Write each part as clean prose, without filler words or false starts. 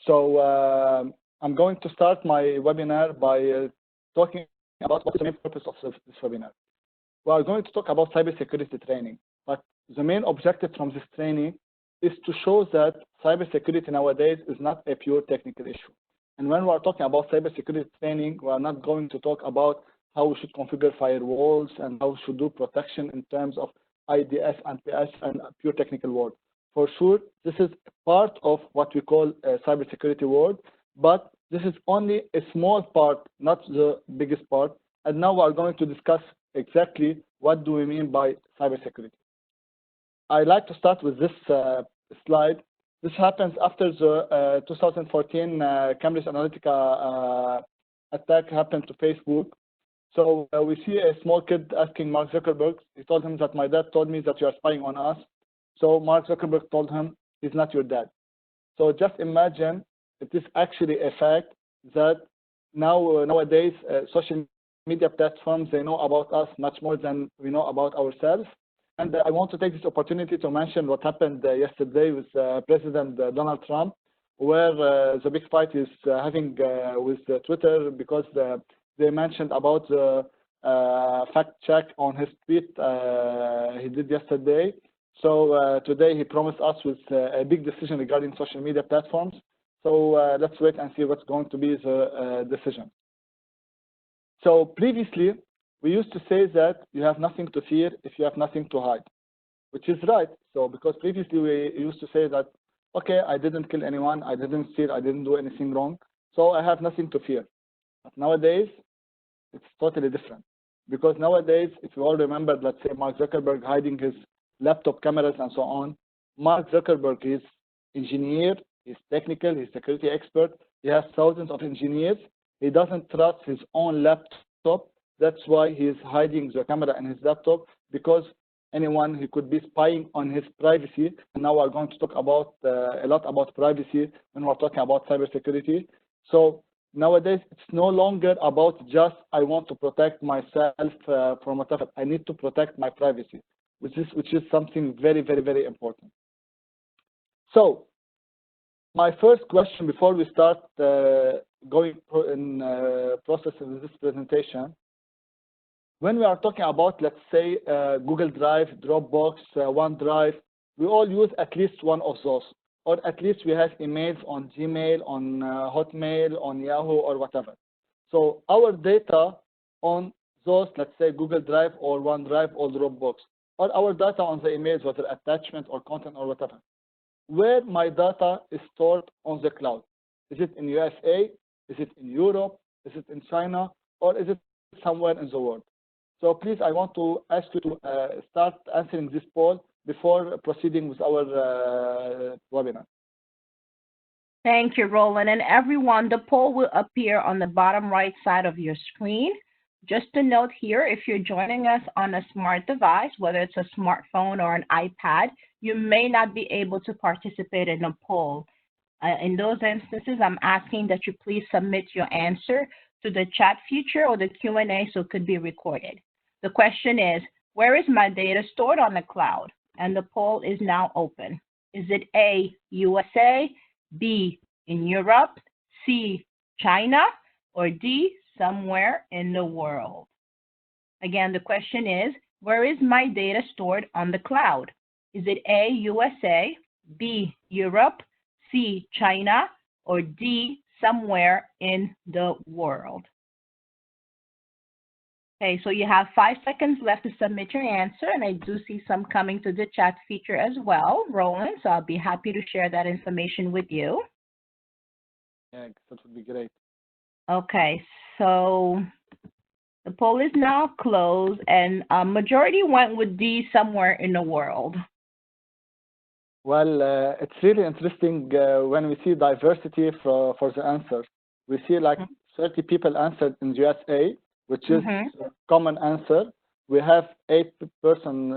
So I'm going to start my webinar by talking about what's the main purpose of this webinar. We are going to talk about cybersecurity training, but the main objective from this training is to show that cybersecurity nowadays is not a pure technical issue. And when we are talking about cybersecurity training, we are not going to talk about how we should configure firewalls and how we should do protection in terms of IDS and PS and pure technical world. For sure, this is part of what we call a cybersecurity world, but this is only a small part, not the biggest part. And now we are going to discuss exactly what do we mean by cybersecurity. I'd like to start with this slide. This happens after the 2014 Cambridge Analytica attack happened to Facebook. So we see a small kid asking Mark Zuckerberg. He told him that my dad told me that you are spying on us. So Mark Zuckerberg told him he's not your dad. So just imagine it is actually a fact that nowadays social media platforms, they know about us much more than we know about ourselves. And I want to take this opportunity to mention what happened yesterday with President Donald Trump, where the big fight is having with Twitter because they mentioned about the fact check on his tweet he did yesterday. So today he promised us with a big decision regarding social media platforms. So let's wait and see what's going to be the decision. So previously, we used to say that you have nothing to fear if you have nothing to hide, which is right. So because previously we used to say that, okay, I didn't kill anyone, I didn't steal, I didn't do anything wrong, so I have nothing to fear. But nowadays, it's totally different. Because nowadays, if you all remember, let's say Mark Zuckerberg hiding his laptop cameras and so on, Mark Zuckerberg is engineer, he's technical, he's security expert, he has thousands of engineers, he doesn't trust his own laptop. That's why he's hiding the camera in his laptop, because anyone who could be spying on his privacy. And now we're going to talk about a lot about privacy when we're talking about cybersecurity. So nowadays, it's no longer about just I want to protect myself from whatever. I need to protect my privacy, which is something very, very, very important. So my first question before we start going in process of this presentation, when we are talking about, let's say, Google Drive, Dropbox, OneDrive, we all use at least one of those, or at least we have emails on Gmail, on Hotmail, on Yahoo, or whatever. So our data on those, let's say, Google Drive or OneDrive or Dropbox, or our data on the emails, whether attachment or content or whatever, where my data is stored on the cloud. Is it in USA? Is it in Europe? Is it in China? Or is it somewhere in the world? So please, I want to ask you to start answering this poll before proceeding with our webinar. Thank you, Roland. And everyone, the poll will appear on the bottom right side of your screen. Just a note here, if you're joining us on a smart device, whether it's a smartphone or an iPad, you may not be able to participate in the poll. In those instances, I'm asking that you please submit your answer to the chat feature or the Q&A so it could be recorded. The question is, where is my data stored on the cloud? And the poll is now open. Is it A, USA, B, in Europe, C, China, or D, somewhere in the world? Again, the question is, where is my data stored on the cloud? Is it A, USA, B, Europe, C, China, or D, somewhere in the world? Okay, so you have 5 seconds left to submit your answer, and I do see some coming to the chat feature as well, Roland, so I'll be happy to share that information with you. Yeah, that would be great. Okay, so the poll is now closed, and a majority went with D, somewhere in the world. Well, it's really interesting when we see diversity for the answers. We see like 30 people answered in USA, which is a common answer. We have 8 person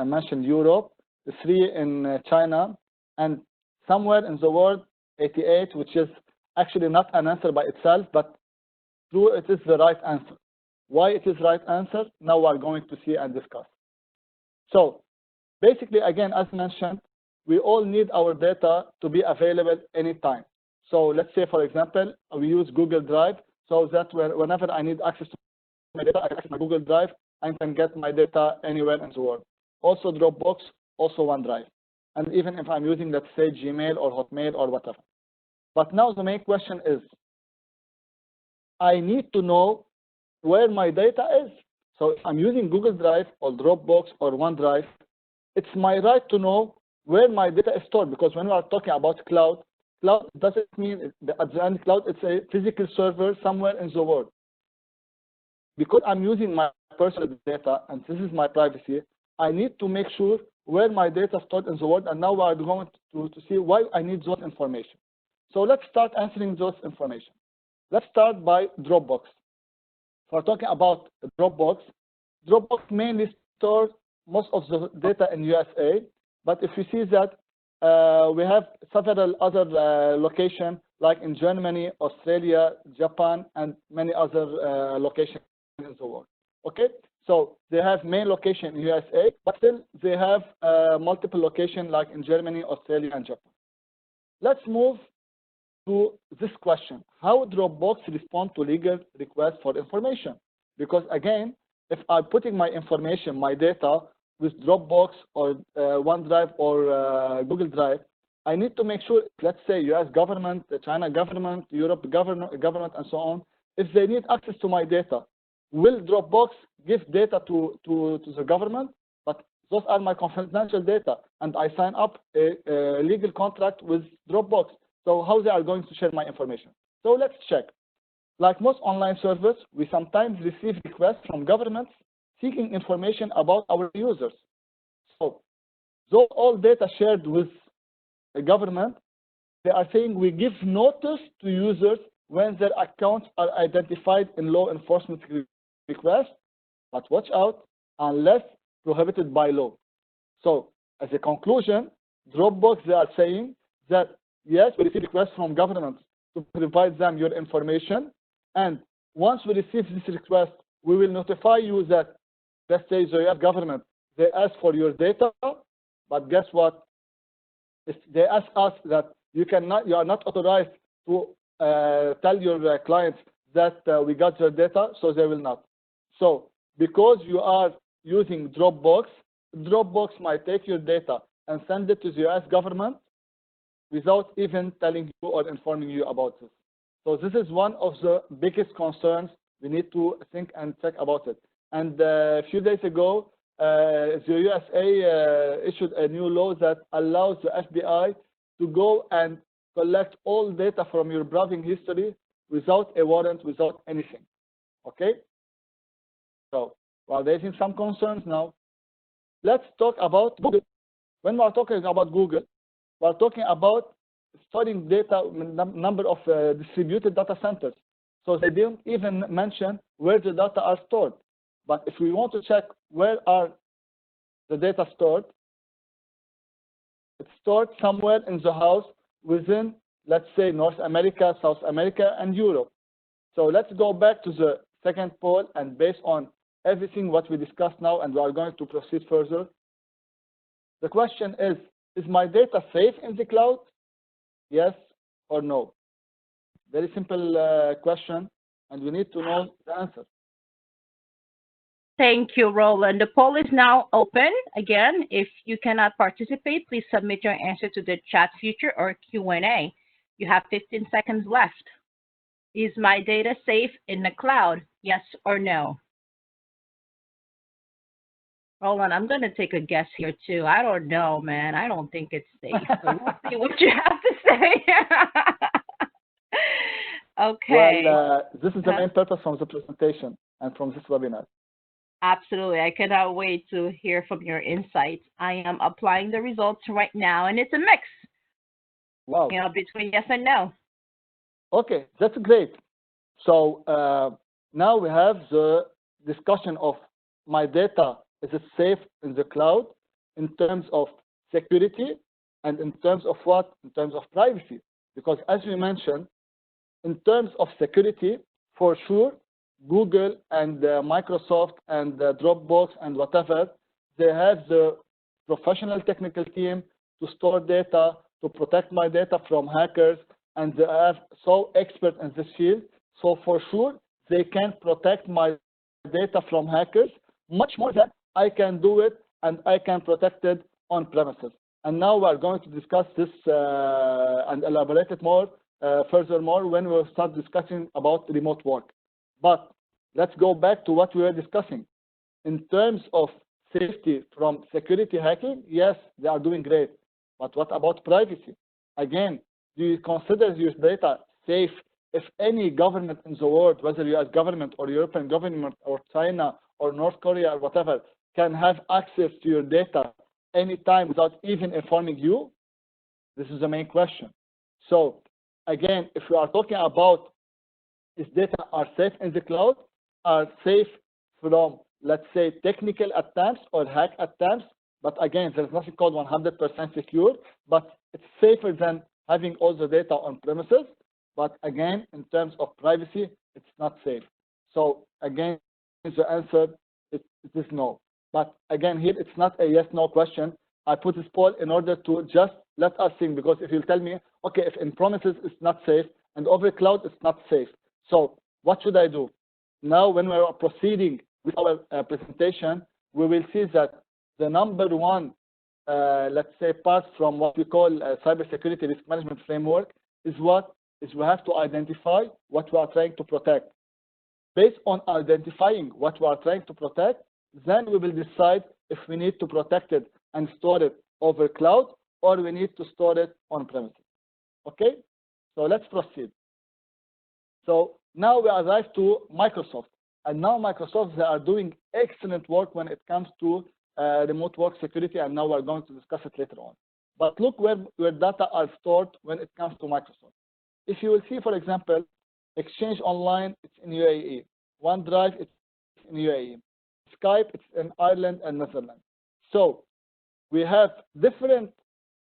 mentioned Europe, 3 in China, and somewhere in the world, 88, which is actually not an answer by itself, but true, it is the right answer. Why it is right answer? Now we are going to see and discuss. So basically, again, as mentioned, we all need our data to be available anytime. So let's say, for example, we use Google Drive, so that whenever I need access to my data, I can access my Google Drive and can get my data anywhere in the world. Also Dropbox, also OneDrive. And even if I'm using, let's say, Gmail or Hotmail or whatever. But now the main question is, I need to know where my data is. So if I'm using Google Drive or Dropbox or OneDrive, it's my right to know where my data is stored, because when we are talking about cloud doesn't mean at the end cloud, it's a physical server somewhere in the world. Because I'm using my personal data and this is my privacy, I need to make sure where my data is stored in the world, and now we are going to see why I need those information. So let's start answering those information. Let's start by Dropbox. If we're talking about Dropbox mainly stores most of the data in USA, but if you see that we have several other locations, like in Germany, Australia, Japan, and many other locations in the world. Okay, so they have main location in USA, but still they have multiple locations like in Germany, Australia, and Japan. Let's move to this question: how Dropbox respond to legal requests for information? Because again, if I'm putting my information, my data with Dropbox or OneDrive or Google Drive, I need to make sure, let's say US government, the China government, Europe government, and so on, if they need access to my data, will Dropbox give data to the government? But those are my confidential data, and I sign up a legal contract with Dropbox. So how they are going to share my information? So let's check. Like most online servers, we sometimes receive requests from governments seeking information about our users. So though all data shared with the government, they are saying we give notice to users when their accounts are identified in law enforcement requests, but watch out, unless prohibited by law. So as a conclusion, Dropbox, they are saying that yes, we receive requests from governments to provide them your information, and once we receive this request, we will notify you that, let's say the US government, they ask for your data, but guess what? If they ask us that you are not authorized to tell your clients that we got your data, so they will not. So because you are using Dropbox, Dropbox might take your data and send it to the US government without even telling you or informing you about this. So this is one of the biggest concerns. We need to think and check about it. And a few days ago, the USA issued a new law that allows the FBI to go and collect all data from your browsing history without a warrant, without anything. Okay? So while raising some concerns now, let's talk about Google. When we're talking about Google, we're talking about storing data, number of distributed data centers. So they didn't even mention where the data are stored. But if we want to check where are the data stored, it's stored somewhere in the house within, let's say, North America, South America, and Europe. So let's go back to the second poll, and based on everything what we discussed now, and we are going to proceed further. The question is my data safe in the cloud? Yes or no? Very simple question, and we need to know the answer. Thank you, Roland. The poll is now open. Again, if you cannot participate, please submit your answer to the chat feature or Q&A. You have 15 seconds left. Is my data safe in the cloud? Yes or no? Roland, I'm going to take a guess here too. I don't know, man. I don't think it's safe. So we'll see what you have to say. Okay. Well, this is the main purpose from the presentation and from this webinar. Absolutely. I cannot wait to hear from your insights. I am applying the results right now, and it's a mix. Wow. You know, between yes and no. Okay, that's great. So now we have the discussion of my data. Is it safe in the cloud in terms of security and in terms of what? In terms of privacy. Because as we mentioned, in terms of security, for sure, Google and Microsoft and Dropbox and whatever, they have the professional technical team to store data, to protect my data from hackers, and they are so expert in this field. So for sure, they can protect my data from hackers much more than I can do it, and I can protect it on premises. And now we are going to discuss this and elaborate it more furthermore when we start discussing about remote work. But let's go back to what we were discussing. In terms of safety from security hacking, yes, they are doing great. But what about privacy? Again, do you consider your data safe if any government in the world, whether US government or European government or China or North Korea or whatever, can have access to your data anytime without even informing you? This is the main question. So again, if we are talking about is data are safe in the cloud, are safe from, let's say, technical attempts or hack attempts, but again, there's nothing called 100% secure, but it's safer than having all the data on premises. But again, in terms of privacy, it's not safe. So again, the answer is no. But again, here it's not a yes/no question. I put this poll in order to just let us think, because if you tell me, okay, if in premises it's not safe and over cloud it's not safe, so what should I do? Now, when we are proceeding with our presentation, we will see that the number one, let's say, part from what we call cybersecurity risk management framework is what is we have to identify what we are trying to protect. Based on identifying what we are trying to protect, then we will decide if we need to protect it and store it over cloud or we need to store it on premises. Okay, so let's proceed. So now we arrive to Microsoft, and now Microsoft, they are doing excellent work when it comes to remote work security, and now we're going to discuss it later on. But look where data are stored when it comes to Microsoft. If you will see, for example, Exchange Online, it's in UAE. OneDrive, it's in UAE. Skype, it's in Ireland and Netherlands. So we have different,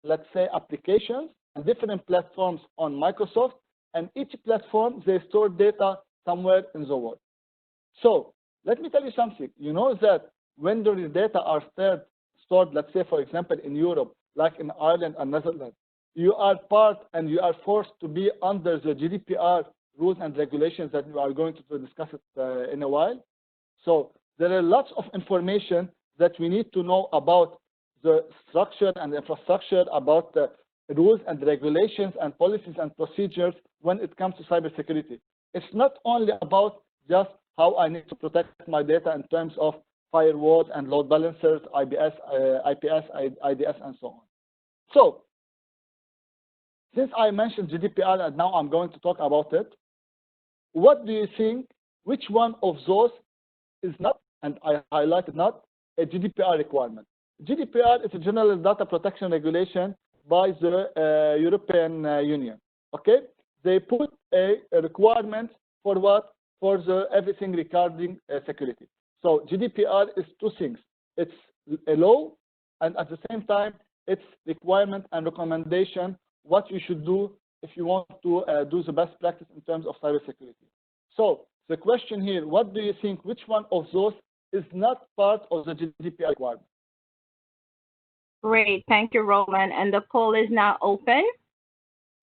let's say, applications and different platforms on Microsoft, and each platform, they store data somewhere in the world. So let me tell you something. You know that when the data are stored, let's say, for example, in Europe, like in Ireland and Netherlands, you are part and you are forced to be under the GDPR rules and regulations that we are going to discuss it in a while. So there are lots of information that we need to know about the structure and infrastructure, about the rules and regulations and policies and procedures when it comes to cybersecurity. It's not only about just how I need to protect my data in terms of firewalls and load balancers, IPS, IDS, and so on. So since I mentioned GDPR and now I'm going to talk about it, what do you think, which one of those is not, and I highlighted not, a GDPR requirement? GDPR is a General Data Protection Regulation by the European Union, okay? They put a requirement for what? For the everything regarding security. So GDPR is two things. It's a law, and at the same time, it's requirement and recommendation, what you should do if you want to do the best practice in terms of cybersecurity. So the question here, what do you think, which one of those is not part of the GDPR requirement? Great, thank you, Roland. And the poll is now open.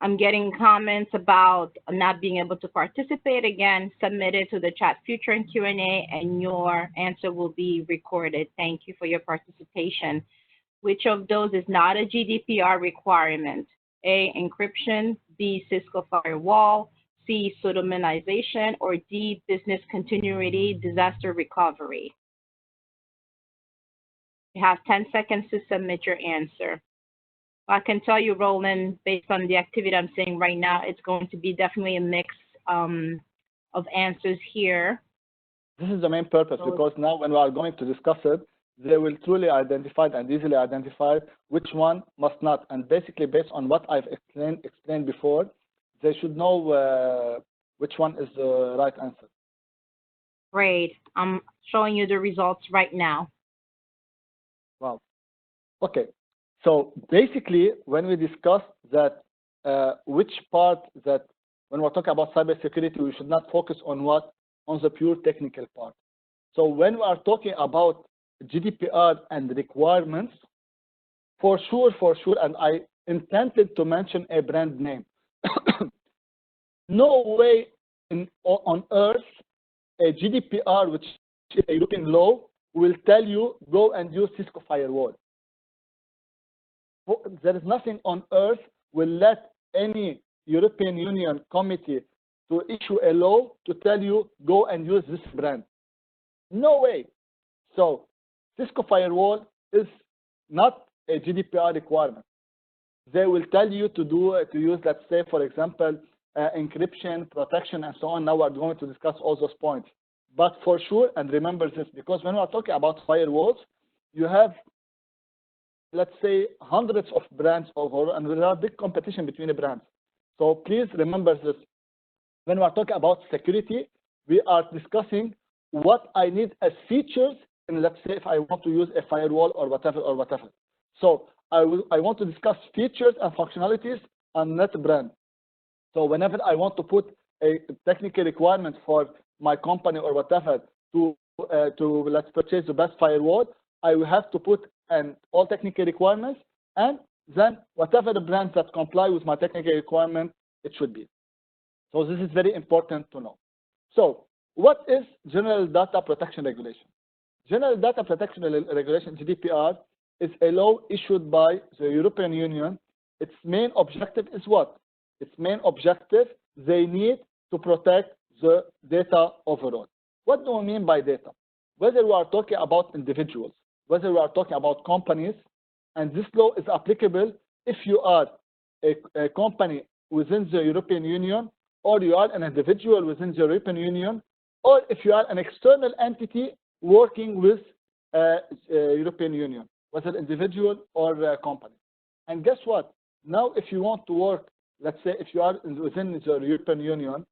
I'm getting comments about not being able to participate. Again, submit it to the chat feature in Q&A, and your answer will be recorded. Thank you for your participation. Which of those is not a GDPR requirement? A, encryption, B, Cisco firewall, C, pseudonymization, or D, business continuity, disaster recovery? You have 10 seconds to submit your answer. I can tell you, Roland, based on the activity I'm seeing right now, it's going to be definitely a mix of answers here. This is the main purpose, because now when we are going to discuss it, they will truly identify and easily identify which one must not. And basically, based on what I've explained before, they should know which one is the right answer. Great. I'm showing you the results right now. Wow. Okay. So basically, when we discuss that, which part that when we're talking about cybersecurity, we should not focus on what? On the pure technical part. So when we are talking about GDPR and requirements, for sure, and I intended to mention a brand name. No way on earth a GDPR, which is a European law, will tell you go and use Cisco firewall. There is nothing on earth will let any European Union committee to issue a law to tell you go and use this brand. No way. So Cisco firewall is not a GDPR requirement. They will tell you to use, let's say, for example, encryption, protection, and so on. Now we're going to discuss all those points. But for sure, and remember this, because when we're talking about firewalls, you have, let's say, hundreds of brands overall, and there are big competition between the brands. So please remember this. When we're talking about security, we are discussing what I need as features, and let's say if I want to use a firewall or whatever or whatever. So I want to discuss features and functionalities and not brand. So whenever I want to put a technical requirement for my company or whatever to let's purchase the best firewall, I will have to put all technical requirements, and then whatever the brands that comply with my technical requirement, it should be. So this is very important to know. So what is General Data Protection Regulation? General Data Protection Regulation, GDPR, is a law issued by the European Union. Its main objective is what? Its main objective, they need to protect the data overall. What do we mean by data? Whether we are talking about individuals, whether we are talking about companies, and this law is applicable if you are a company within the European Union, or you are an individual within the European Union, or if you are an external entity working with European Union, whether individual or company. And guess what? Now, if you want to work, let's say if you are within the European Union,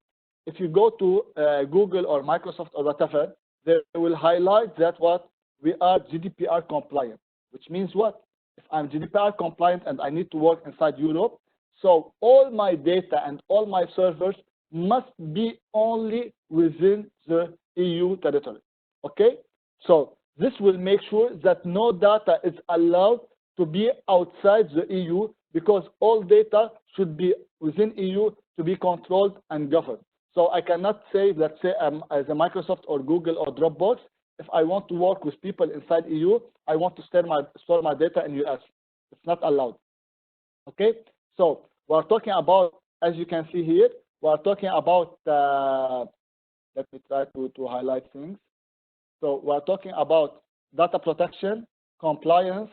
if you go to Google or Microsoft or whatever, they will highlight that what we are GDPR compliant, which means what? If I'm GDPR compliant and I need to work inside Europe, so all my data and all my servers must be only within the EU territory. Okay? So this will make sure that no data is allowed to be outside the EU, because all data should be within EU to be controlled and governed. So I cannot say, let's say, as a Microsoft or Google or Dropbox, if I want to work with people inside EU, I want to store my data in US. It's not allowed. Okay? So we're talking about, as you can see here, we're talking about, let me try to highlight things. So we're talking about data protection, compliance.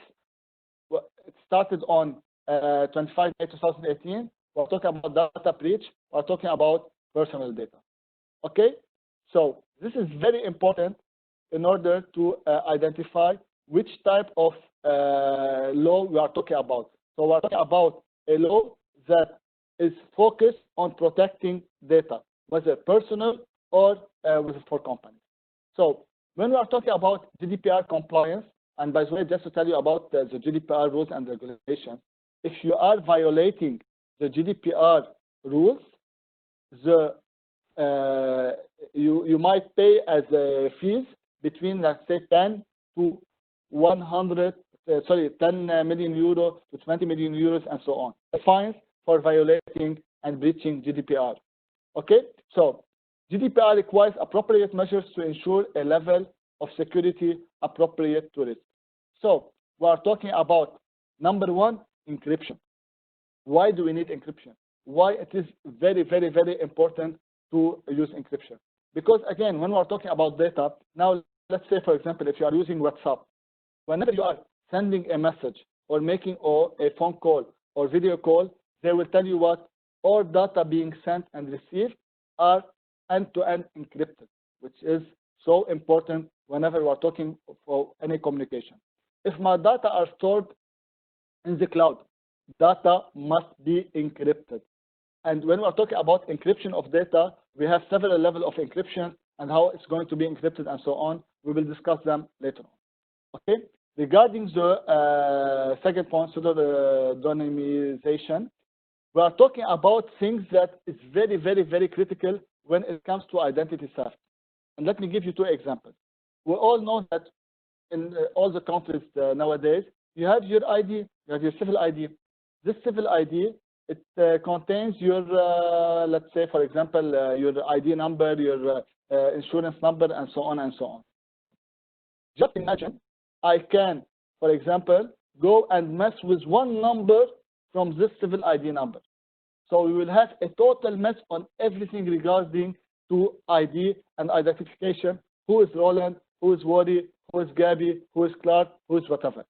It started on 25 May 2018. We're talking about data breach. We're talking about personal data. Okay? So this is very important in order to identify which type of law we are talking about. So we're talking about a law that is focused on protecting data, whether personal or for companies. So when we are talking about GDPR compliance, and by the way, just to tell you about the GDPR rules and regulations, if you are violating the GDPR rules, you might pay as a fees between, let's say, 10 to 10 million euro to 20 million euros and so on. Fines for violating and breaching GDPR. Okay, so GDPR requires appropriate measures to ensure a level of security appropriate to risk. So we are talking about, number one, encryption. Why do we need encryption? Why it is very, very, very important to use encryption? Because again, when we are talking about data, now let's say, for example, if you are using WhatsApp, whenever you are sending a message or making a phone call or video call, they will tell you what all data being sent and received are end-to-end encrypted, which is so important whenever we are talking for any communication. If my data are stored in the cloud, data must be encrypted. And when we are talking about encryption of data, we have several levels of encryption and how it's going to be encrypted and so on. We will discuss them later on. Okay? Regarding the second point, pseudonymization, we are talking about things that is very, very, very critical when it comes to identity theft. And let me give you two examples. We all know that in all the countries nowadays, you have your ID, you have your civil ID. This civil ID It contains your, let's say, for example, your ID number, your insurance number, and so on and so on. Just imagine I can, for example, go and mess with one number from this civil ID number. So we will have a total mess on everything regarding to ID and identification. Who is Roland? Who is Wadi? Who is Gabby? Who is Clark? Who is whatever?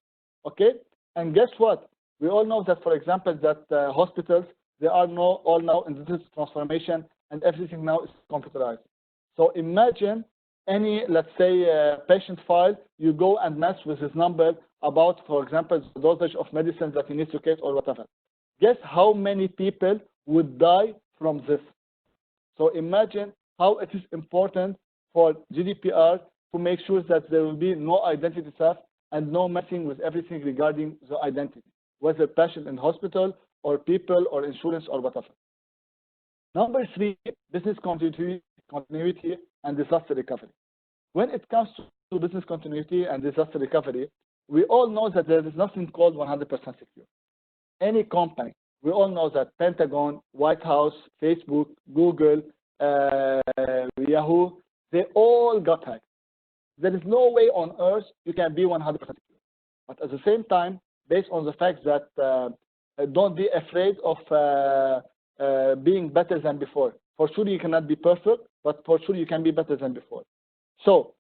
Okay? And guess what? We all know that, for example, that hospitals, they are all now in digital transformation, and everything now is computerized. So imagine any, let's say, patient file, you go and mess with his number about, for example, the dosage of medicines that you need to take or whatever. Guess how many people would die from this? So imagine how it is important for GDPR to make sure that there will be no identity theft and no messing with everything regarding the identity, whether patient in hospital or people or insurance or whatever. Number 3, business continuity and disaster recovery. When it comes to business continuity and disaster recovery, we all know that there is nothing called 100% secure. Any company, we all know that Pentagon, White House, Facebook, Google, Yahoo, they all got hacked. There is no way on earth you can be 100% secure. But at the same time, based on the fact that don't be afraid of being better than before. For sure you cannot be perfect, but for sure you can be better than before. So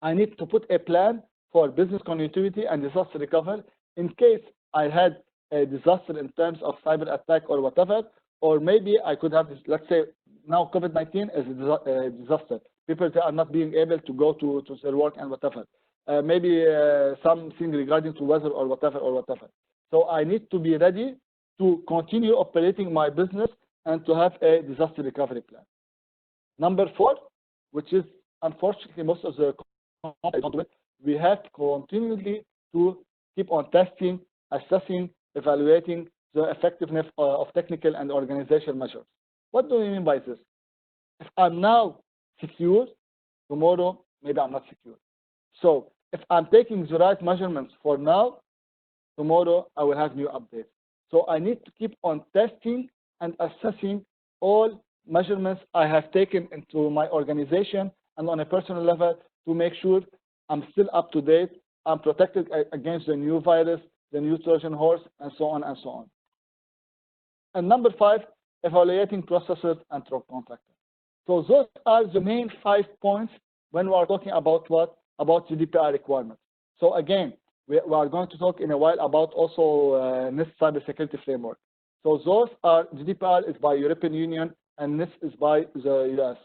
I need to put a plan for business continuity and disaster recovery in case I had a disaster in terms of cyber attack or whatever, or maybe I could have this, let's say now COVID-19 is a disaster. People they are not being able to go to their work and whatever. Maybe something regarding to weather or whatever or whatever. So I need to be ready to continue operating my business and to have a disaster recovery plan. Number 4, which is unfortunately most of the companies don't do it, we have continually to keep on testing, assessing, evaluating the effectiveness of technical and organizational measures. What do we mean by this? If I'm now secure, tomorrow maybe I'm not secure. So if I'm taking the right measurements for now, tomorrow I will have new updates. So I need to keep on testing and assessing all measurements I have taken into my organization and on a personal level to make sure I'm still up to date, I'm protected against the new virus, the new Trojan horse, and so on and so on. And number 5, evaluating processes and contractors. So those are the main 5 points when we are talking about what? About GDPR requirements. So again, we are going to talk in a while about also NIST cybersecurity framework. So those are, GDPR is by European Union and NIST is by the US.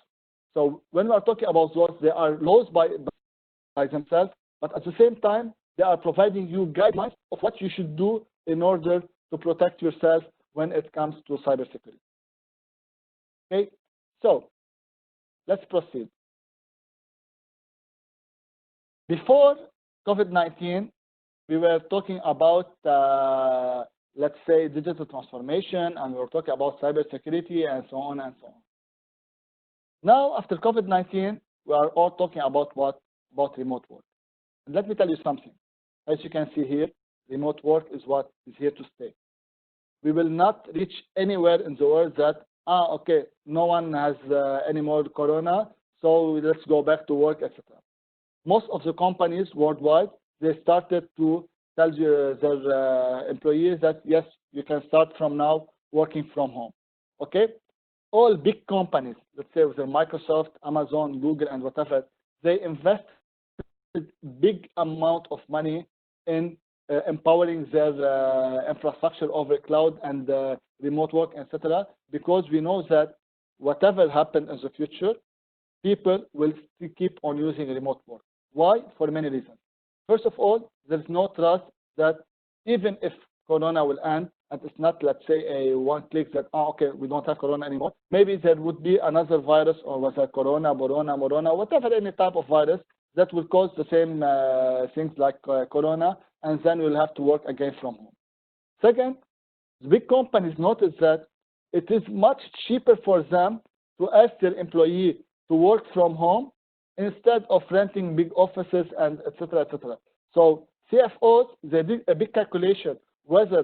So when we are talking about those, they are laws by themselves, but at the same time, they are providing you guidelines of what you should do in order to protect yourself when it comes to cybersecurity. Okay, so let's proceed. Before COVID-19, we were talking about, let's say, digital transformation, and we were talking about cybersecurity and so on and so on. Now, after COVID-19, we are all talking about what? About remote work. And let me tell you something. As you can see here, remote work is what is here to stay. We will not reach anywhere in the world that, okay, no one has any more corona, so let's go back to work, etc. Most of the companies worldwide, they started to tell their employees that, yes, you can start from now working from home, okay? All big companies, let's say with Microsoft, Amazon, Google, and whatever, they invest big amount of money in empowering their infrastructure over cloud and remote work, etc. Because we know that whatever happens in the future, people will still keep on using remote work. Why? For many reasons. First of all, there's no trust that even if Corona will end, and it's not, let's say, a one-click that, okay, we don't have Corona anymore. Maybe there would be another virus, or was it Corona, Morona, whatever, any type of virus that will cause the same things like Corona, and then we'll have to work again from home. Second, the big companies notice that it is much cheaper for them to ask their employee to work from home instead of renting big offices and etc. etc. So CFOs, they did a big calculation whether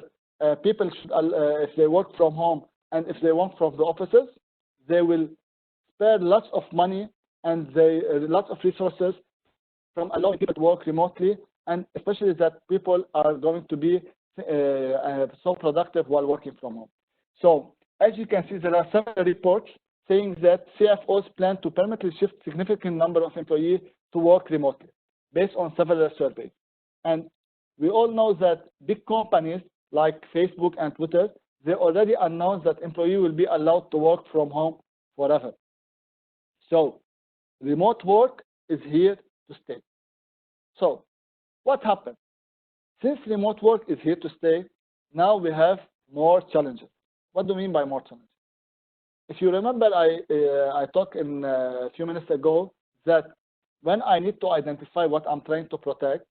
people should, if they work from home and if they work from the offices, they will spare lots of money and lots of resources from allowing people to work remotely, and especially that people are going to be so productive while working from home. So as you can see, there are several reports saying that CFOs plan to permanently shift significant number of employees to work remotely based on several surveys. And we all know that big companies like Facebook and Twitter, they already announced that employees will be allowed to work from home forever. So remote work is here to stay. So what happened? Since remote work is here to stay, now we have more challenges. What do you mean by more challenges? If you remember, I talked in a few minutes ago that when I need to identify what I'm trying to protect,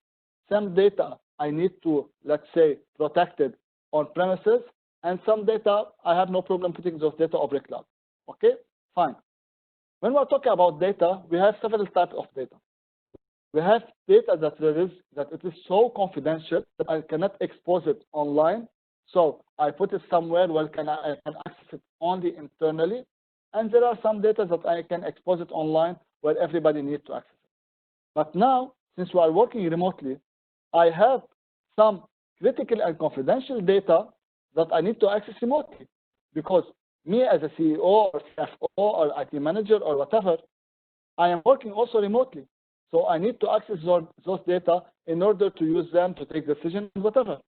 some data I need to, let's say, protect it on premises, and some data I have no problem putting those data over cloud. Okay, fine. When we're talking about data, we have several types of data. We have data that it is so confidential that I cannot expose it online. So I put it somewhere where I can access it only internally. And there are some data that I can expose it online where everybody needs to access it. But now, since we are working remotely, I have some critical and confidential data that I need to access remotely, because me as a CEO or CFO or IT manager or whatever, I am working also remotely. So I need to access those data in order to use them to take decisions, whatever.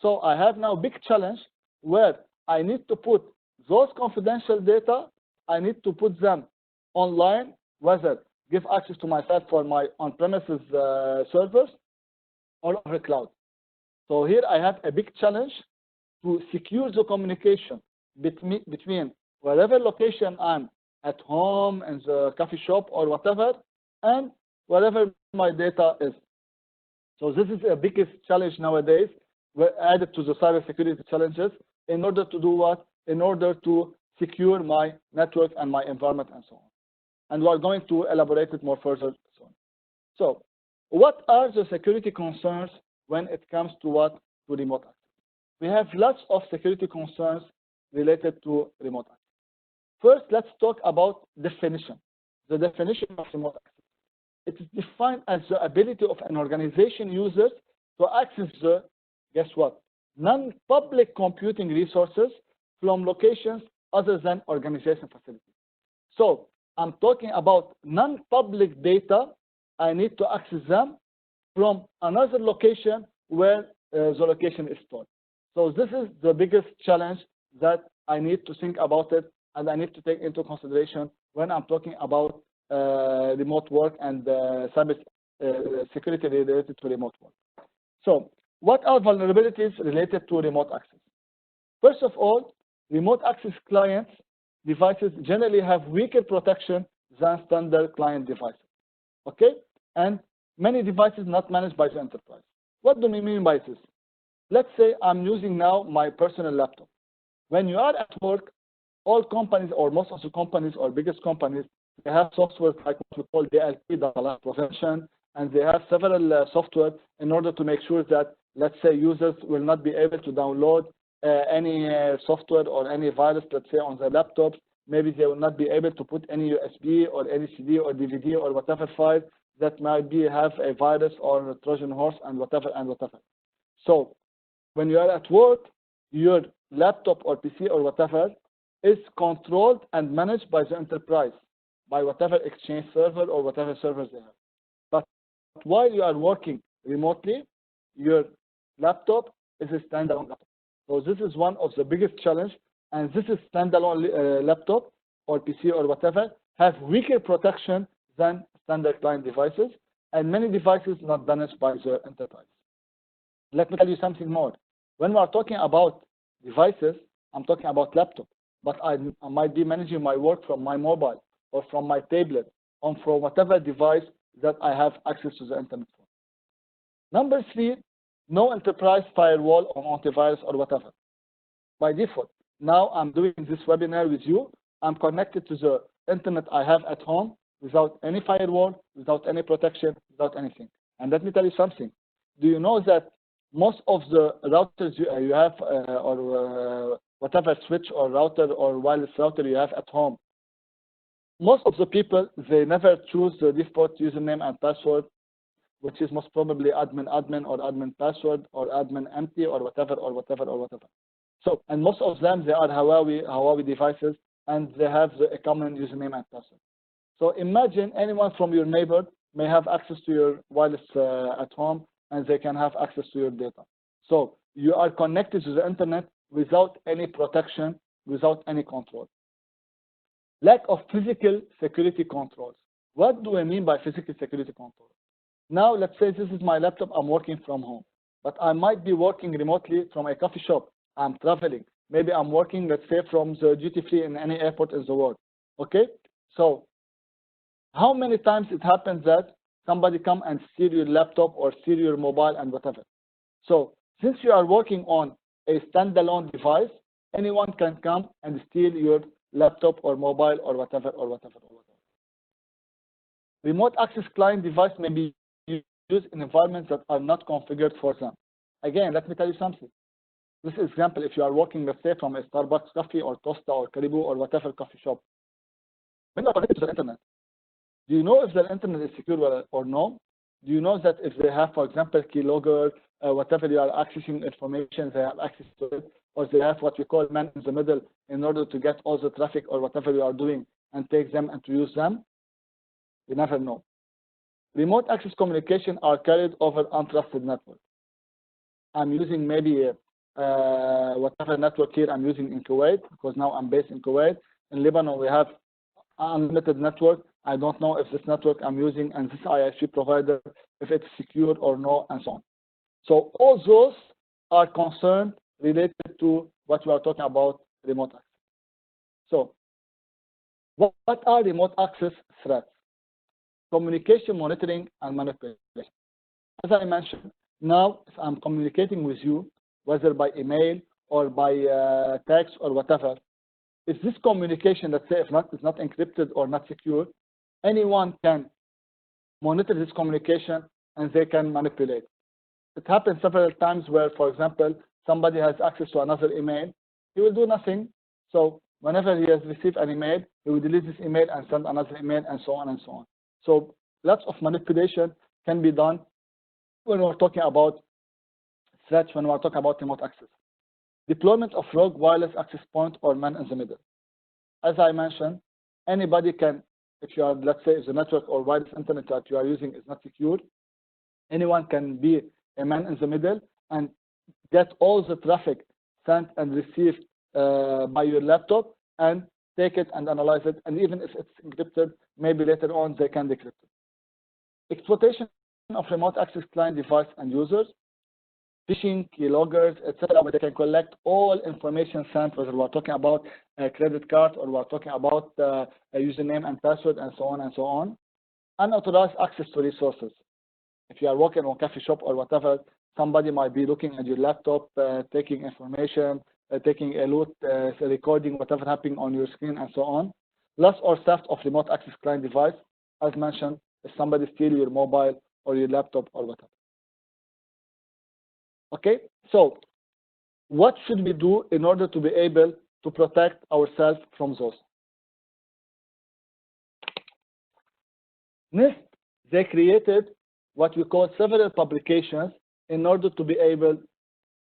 So I have now a big challenge where I need to put those confidential data, I need to put them online, whether give access to myself for my on-premises servers or over cloud. So here I have a big challenge to secure the communication between wherever location I'm at home, in the coffee shop or whatever, and wherever my data is. So this is the biggest challenge nowadays, added to the cybersecurity challenges, in order to do what? In order to secure my network and my environment and so on. And we are going to elaborate it more further soon. So what are the security concerns when it comes to what? To remote access. We have lots of security concerns related to remote access. First, let's talk about definition. The definition of remote access. It is defined as the ability of an organization user to access the, guess what, non-public computing resources from locations other than organization facilities. So I'm talking about non-public data. I need to access them from another location where the location is stored. So this is the biggest challenge that I need to think about it, and I need to take into consideration when I'm talking about remote work and cyber security related to remote work. So what are vulnerabilities related to remote access? First of all, remote access clients devices generally have weaker protection than standard client devices. Okay? And many devices not managed by the enterprise. What do we mean by this? Let's say I'm using now my personal laptop. When you are at work, all companies or most of the companies or biggest companies, they have software like what we call DLP, data loss prevention, and they have several software in order to make sure that, let's say, users will not be able to download any software or any virus, let's say, on their laptops. Maybe they will not be able to put any USB or any CD or DVD or whatever file that might be have a virus or a Trojan horse and whatever and whatever. So when you are at work, your laptop or PC or whatever is controlled and managed by the enterprise, by whatever Exchange server or whatever servers they have. But while you are working remotely, your laptop is a standalone laptop. So this is one of the biggest challenge, and this is standalone laptop or PC or whatever have weaker protection than standard client devices, and many devices not managed by the enterprise. Let me tell you something more. When we are talking about devices, I'm talking about laptop, but I might be managing my work from my mobile or from my tablet or from whatever device that I have access to the internet for. Number 3, no enterprise firewall or antivirus or whatever. By default, now I'm doing this webinar with you. I'm connected to the internet I have at home without any firewall, without any protection, without anything. And let me tell you something. Do you know that most of the routers you have or whatever switch or router or wireless router you have at home, most of the people, they never choose the default username and password, which is most probably admin admin or admin password or admin empty or whatever or whatever or whatever. So, and most of them, they are Huawei devices, and they have a common username and password. So imagine anyone from your neighbor may have access to your wireless at home, and they can have access to your data. So you are connected to the internet without any protection, without any control. Lack of physical security controls. What do I mean by physical security control? Now, let's say this is my laptop, I'm working from home, but I might be working remotely from a coffee shop. I'm traveling. Maybe I'm working, let's say, from the duty-free in any airport in the world. Okay? So how many times it happens that somebody come and steal your laptop or steal your mobile and whatever? So since you are working on a standalone device, anyone can come and steal your laptop or mobile or whatever or whatever or whatever. Remote access client device may be used in environments that are not configured for them. Again, let me tell you something. This example, if you are working, let's say, from a Starbucks coffee or Costa or Caribou or whatever coffee shop, when you are connected to the internet, do you know if the internet is secure or no? Do you know that if they have, for example, keylogger, whatever you are accessing information, they have access to it, or they have what we call man in the middle in order to get all the traffic or whatever you are doing and take them and to use them? We never know. Remote access communication are carried over untrusted network. I'm using maybe whatever network here I'm using in Kuwait, because now I'm based in Kuwait. In Lebanon, we have unlimited network. I don't know if this network I'm using and this ISP provider, if it's secure or no, and so on. So all those are concerned related to what we are talking about, remote access. So what are remote access threats? Communication monitoring and manipulation. As I mentioned, now if I'm communicating with you, whether by email or by text or whatever, if this communication, let's say, is not encrypted or not secure, anyone can monitor this communication and they can manipulate. It happens several times where, for example, somebody has access to another email, he will do nothing. So whenever he has received an email, he will delete this email and send another email and so on and so on. So lots of manipulation can be done when we're talking about threats, when we're talking about remote access. Deployment of rogue wireless access point or man in the middle. As I mentioned, anybody can, if you are, let's say, if the network or wireless internet that you are using is not secure, anyone can be a man in the middle and get all the traffic sent and received by your laptop and take it and analyze it. And even if it's encrypted, maybe later on they can decrypt it. Exploitation of remote access client device and users, phishing, keyloggers, etc., where they can collect all information sent, whether we're talking about a credit card or we're talking about a username and password and so on and so on. Unauthorized access to resources. If you are working on a coffee shop or whatever, somebody might be looking at your laptop, taking information, taking a look, recording whatever happening on your screen and so on. Loss or theft of remote access client device, as mentioned, if somebody steals your mobile or your laptop or whatever. Okay, so what should we do in order to be able to protect ourselves from those? NIST, they created what we call several publications in order to be able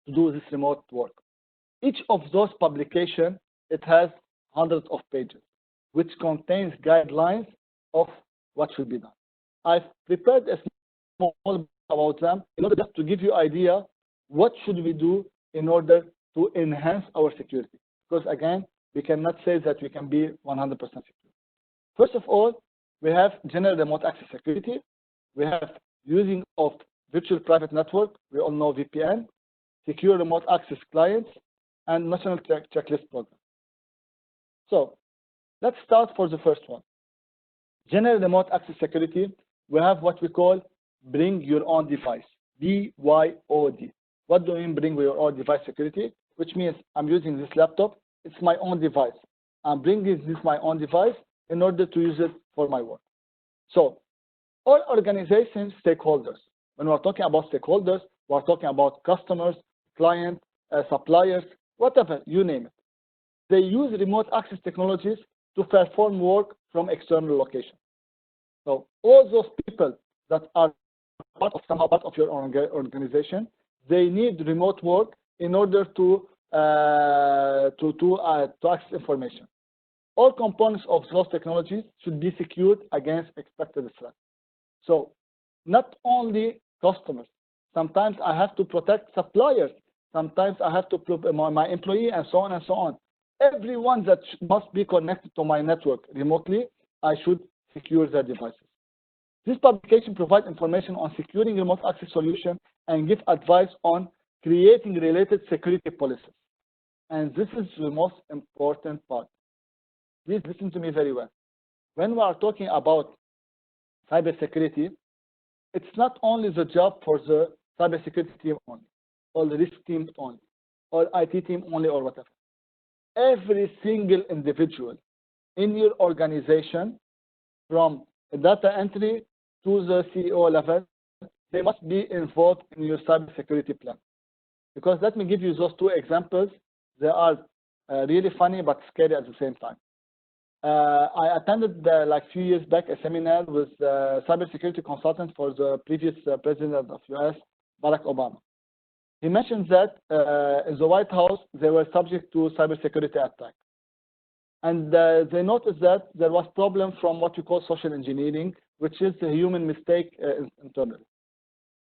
to do this remote work. Each of those publications, it has hundreds of pages, which contains guidelines of what should be done. I've prepared a small book about them in order to give you an idea what should we do in order to enhance our security. Because again, we cannot say that we can be 100% secure. First of all, we have general remote access security. We have using of virtual private network. We all know VPN, secure remote access clients, and national checklist program. So let's start for the first one. General remote access security, we have what we call bring your own device, BYOD. What do you mean bring your own device security? Which means I'm using this laptop, it's my own device. I'm bringing this my own device in order to use it for my work. So all organizations, stakeholders, when we're talking about stakeholders, We're talking about customers, clients, suppliers, whatever, you name it. They use remote access technologies to perform work from external locations. So all those people that are somehow part of your organization, they need remote work in order to access information. All components of those technologies should be secured against expected threats. So not only customers, sometimes I have to protect suppliers, sometimes I have to protect my employee, and so on and so on. Everyone that must be connected to my network remotely, I should secure their devices. This publication provides information on securing remote access solution and give advice on creating related security policies. And this is the most important part. Please listen to me very well. When we are talking about cybersecurity, it's not only the job for the cybersecurity team only, or the risk team only, or IT team only, or whatever. Every single individual in your organization, from data entry to the CEO level, they must be involved in your cybersecurity plan. Because let me give you those two examples. They are really funny but scary at the same time. I attended like a few years back a seminar with a cybersecurity consultant for the previous president of US, Barack Obama. He mentioned that in the White House they were subject to cybersecurity attack, and they noticed that there was problem from what we call social engineering, which is a human mistake internally.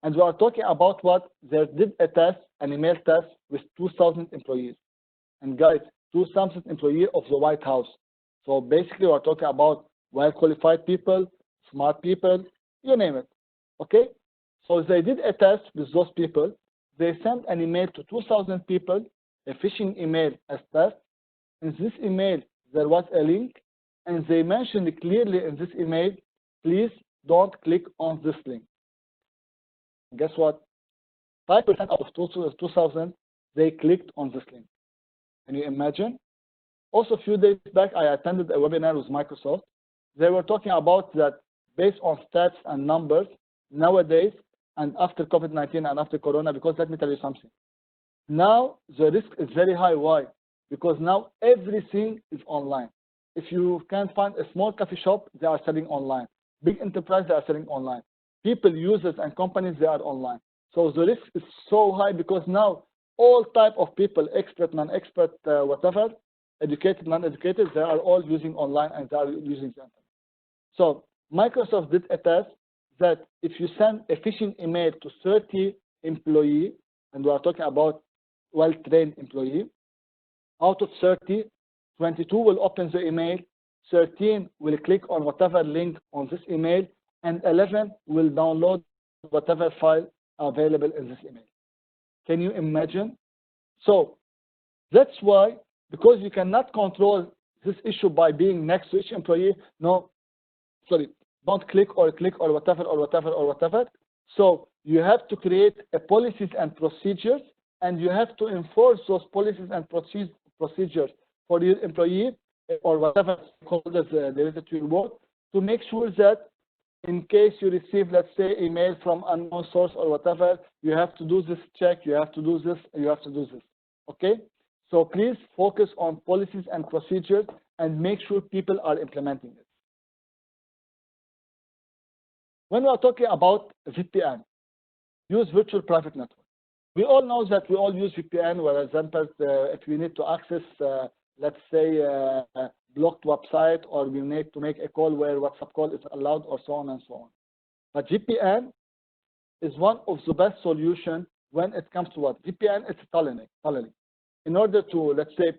And we are talking about what they did a test, an email test with 2,000 employees, and guys, 2,000 employees of the White House. So basically, we're talking about well-qualified people, smart people, you name it, okay? So they did a test with those people. They sent an email to 2,000 people, a phishing email as test. In this email, there was a link, and they mentioned clearly in this email, please don't click on this link. Guess what? 5% out of 2,000, they clicked on this link. Can you imagine? Also, a few days back, I attended a webinar with Microsoft. They were talking about that based on stats and numbers, nowadays, and after COVID-19 and after Corona, because let me tell you something. Now, the risk is very high. Why? Because now everything is online. If you can find a small coffee shop, they are selling online. Big enterprise, they are selling online. People, users, and companies, they are online. So the risk is so high because now all type of people, expert, non-expert, whatever, educated, non-educated, they are all using online and they are using the internet. So Microsoft did a test that if you send a phishing email to 30 employees, and we are talking about well-trained employee, out of 30, 22 will open the email, 13 will click on whatever link on this email, and 11 will download whatever file available in this email. Can you imagine? So that's why, because you cannot control this issue by being next to each employee, don't click or whatever or whatever or whatever. So you have to create a policies and procedures, and you have to enforce those policies and procedures for your employee or whatever stakeholders related to your work, to make sure that in case you receive, let's say, email from unknown source or whatever, you have to do this check, you have to do this, you have to do this. Okay? So please focus on policies and procedures and make sure people are implementing it. When we are talking about VPN, use virtual private network. We all know that we all use VPN, for example, if we need to access, let's say, a blocked website, or we need to make a call where WhatsApp call is allowed, or so on and so on. But VPN is one of the best solutions when it comes to what? VPN is tunneling. In order to, let's say,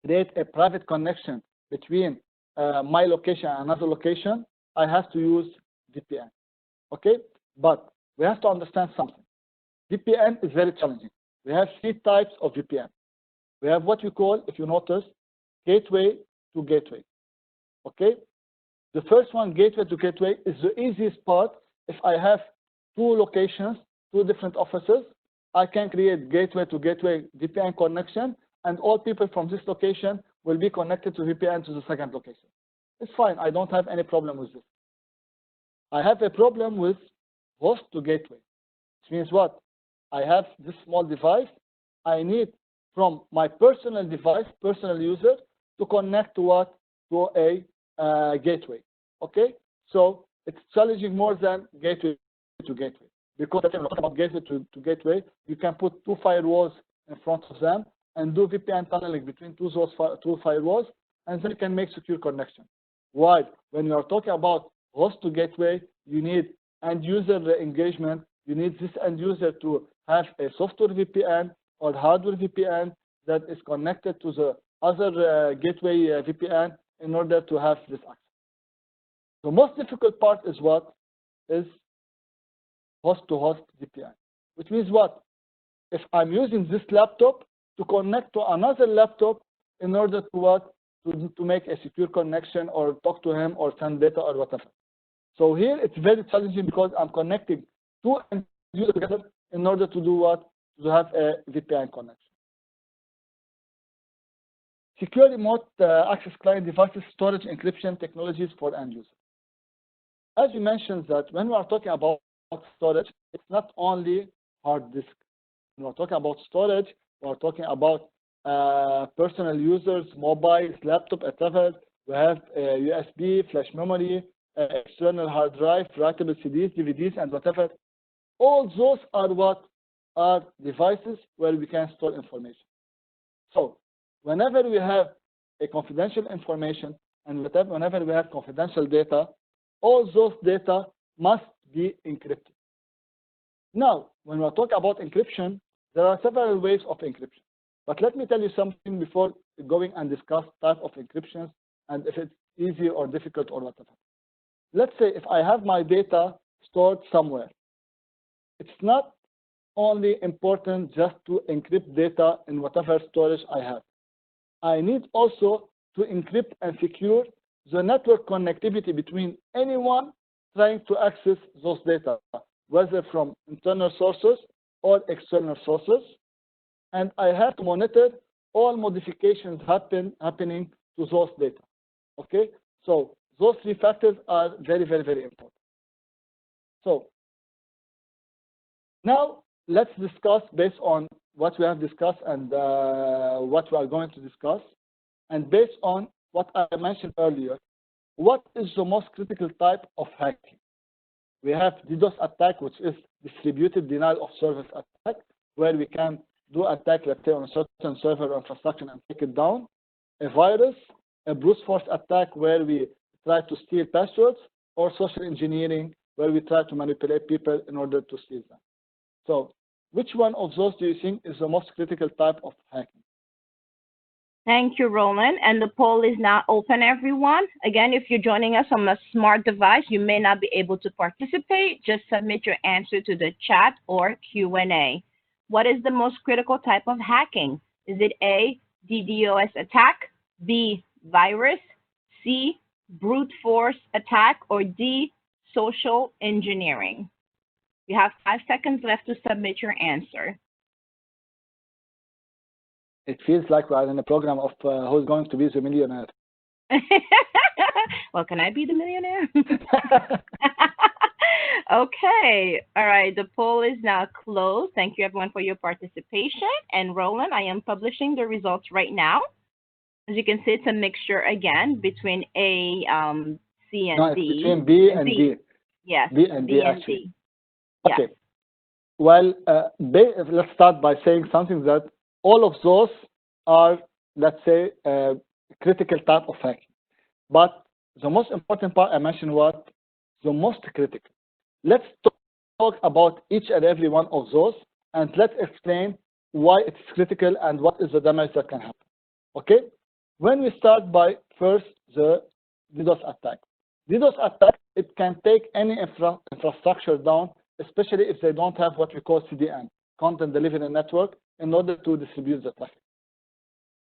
create a private connection between my location and another location, I have to use VPN. Okay? But we have to understand something. VPN is very challenging. We have 3 types of VPN. We have what we call, if you notice, gateway to gateway. Okay? The first one, gateway to gateway, is the easiest part. If I have 2 locations, 2 different offices, I can create gateway to gateway VPN connection, and all people from this location will be connected to VPN to the second location. It's fine. I don't have any problem with this. I have a problem with host to gateway. which means what? I have this small device. I need from my personal device, personal user, to connect to what? To a gateway. Okay? So it's challenging more than gateway to gateway. Because when we talk about gateway to gateway, you can put two firewalls in front of them and do VPN tunneling between two firewalls, and then you can make secure connection. Why? When you are talking about host to gateway, you need end user engagement. You need this end user to have a software VPN or hardware VPN that is connected to the other gateway VPN in order to have this access. The most difficult part is what? Is host-to-host VPN, which means what? If I'm using this laptop to connect to another laptop in order to what? To make a secure connection or talk to him or send data or whatever. So here it's very challenging because I'm connecting two end users together in order to do what? To have a VPN connection. Secure remote access client devices, storage encryption technologies for end users. As you mentioned that when we are talking about storage, it's not only hard disk. When we're talking about storage, we're talking about personal users, mobiles, laptop, etc. We have USB, flash memory, external hard drive, writable CDs, DVDs, and whatever. All those are what are devices where we can store information. So whenever we have a confidential information and whenever we have confidential data, all those data must be encrypted. Now, when we talk about encryption, there are several ways of encryption. But let me tell you something before going and discuss type of encryptions and if it's easy or difficult or whatever. Let's say if I have my data stored somewhere, it's not only important just to encrypt data in whatever storage I have. I need also to encrypt and secure the network connectivity between anyone trying to access those data, whether from internal sources or external sources. And I have to monitor all modifications happening to those data. Okay? So those three factors are very, very, very important. So now let's discuss based on what we have discussed and what we are going to discuss. And based on what I mentioned earlier, what is the most critical type of hacking? We have DDoS attack, which is distributed denial of service attack, where we can do attack, let's say, on a certain server or infrastructure and take it down. A virus, a brute force attack, where we try to steal passwords, or social engineering, where we try to manipulate people in order to steal them. So which one of those do you think is the most critical type of hacking? Thank you, Roland. And the poll is now open, everyone. Again, if you're joining us on a smart device, you may not be able to participate. Just submit your answer to the chat or Q&A. What is the most critical type of hacking? Is it A, DDoS attack, B, virus, C, brute force attack, or D, social engineering? You have 5 seconds left to submit your answer. It feels like we are in a program of who's going to be the millionaire. Well, can I be the millionaire? Okay. All right. The poll is now closed. Thank you, everyone, for your participation. And Roland, I am publishing the results right now. As you can see, it's a mixture again between A, C, and no, D. It's between B and D. Yes. B and D, and actually. D. Okay. Yes. Well, let's start by saying something that all of those are, let's say, critical type of hacking. But the most important part I mentioned was the most critical. Let's talk about each and every one of those, and let's explain why it's critical and what is the damage that can happen. Okay? When we start by first the DDoS attack. DDoS attack, it can take any infrastructure down, especially if they don't have what we call CDN, Content Delivery Network, in order to distribute the traffic.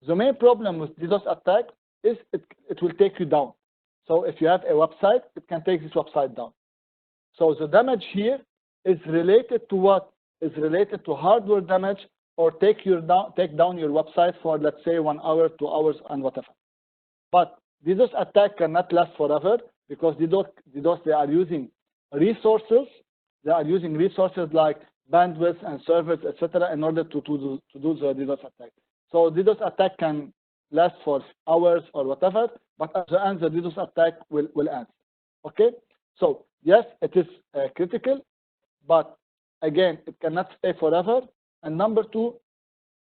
The main problem with DDoS attack is it will take you down. So if you have a website, it can take this website down. So the damage here is related to what? Is related to hardware damage or take down your website for, let's say, 1 hour, 2 hours, and whatever. But DDoS attack cannot last forever because DDoS, they are using resources. They are using resources like bandwidth and servers, etc., in order to do the DDoS attack. So DDoS attack can last for hours or whatever, but at the end, the DDoS attack will end. Okay? So yes, it is critical, but again, it cannot stay forever. And number two,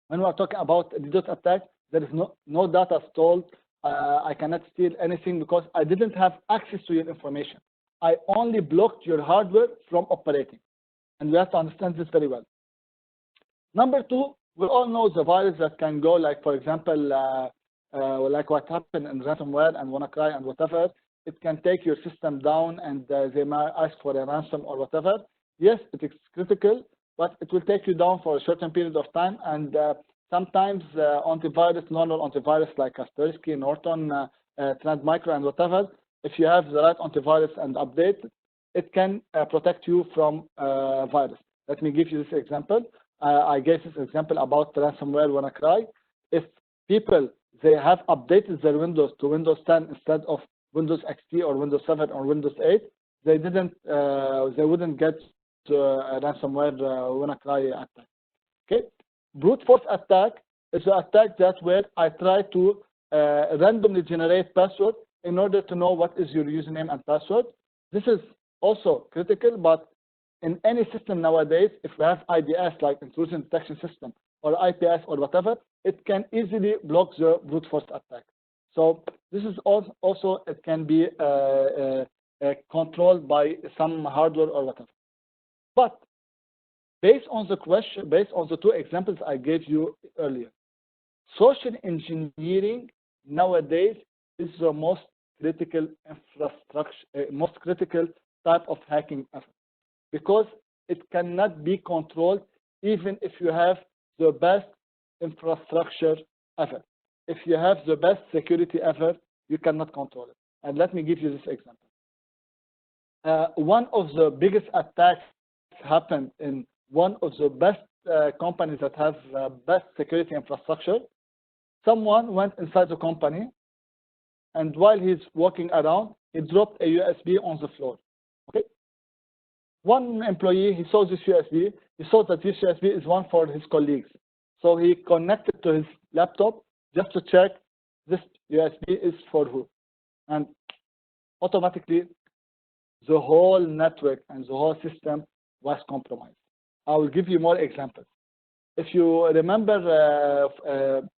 when we are talking about DDoS attack, there is no data stored. I cannot steal anything because I didn't have access to your information. I only blocked your hardware from operating. And we have to understand this very well. Number two, we all know the virus that can go, like, for example, like what happened in ransomware and WannaCry and whatever. It can take your system down, and they might ask for a ransom or whatever. Yes, it is critical, but it will take you down for a certain period of time. And sometimes antivirus, normal antivirus like Kaspersky, Norton, Trend Micro, and whatever, if you have the right antivirus and update, it can protect you from virus. Let me give you this example. I gave this example about ransomware WannaCry. If people, they have updated their Windows to Windows 10 instead of Windows XP or Windows 7 or Windows 8, they wouldn't get a ransomware WannaCry attack. Okay, brute force attack is an attack that where I try to randomly generate password in order to know what is your username and password. This is also critical, but in any system nowadays, if we have IDS, like intrusion detection system, or IPS or whatever, it can easily block the brute force attack. So this is also, it can be controlled by some hardware or whatever. But based on the question, based on the two examples I gave you earlier, social engineering nowadays is the most critical infrastructure, most critical type of hacking effort, because it cannot be controlled even if you have the best infrastructure ever. If you have the best security ever, you cannot control it. And let me give you this example. One of the biggest attacks happened in one of the best companies that have best security infrastructure. Someone went inside the company, and while he's walking around, he dropped a USB on the floor. Okay. One employee, he saw this USB. He saw that this USB is one for his colleagues. So he connected to his laptop just to check this USB is for who. And automatically, the whole network and the whole system was compromised. I will give you more examples. If you remember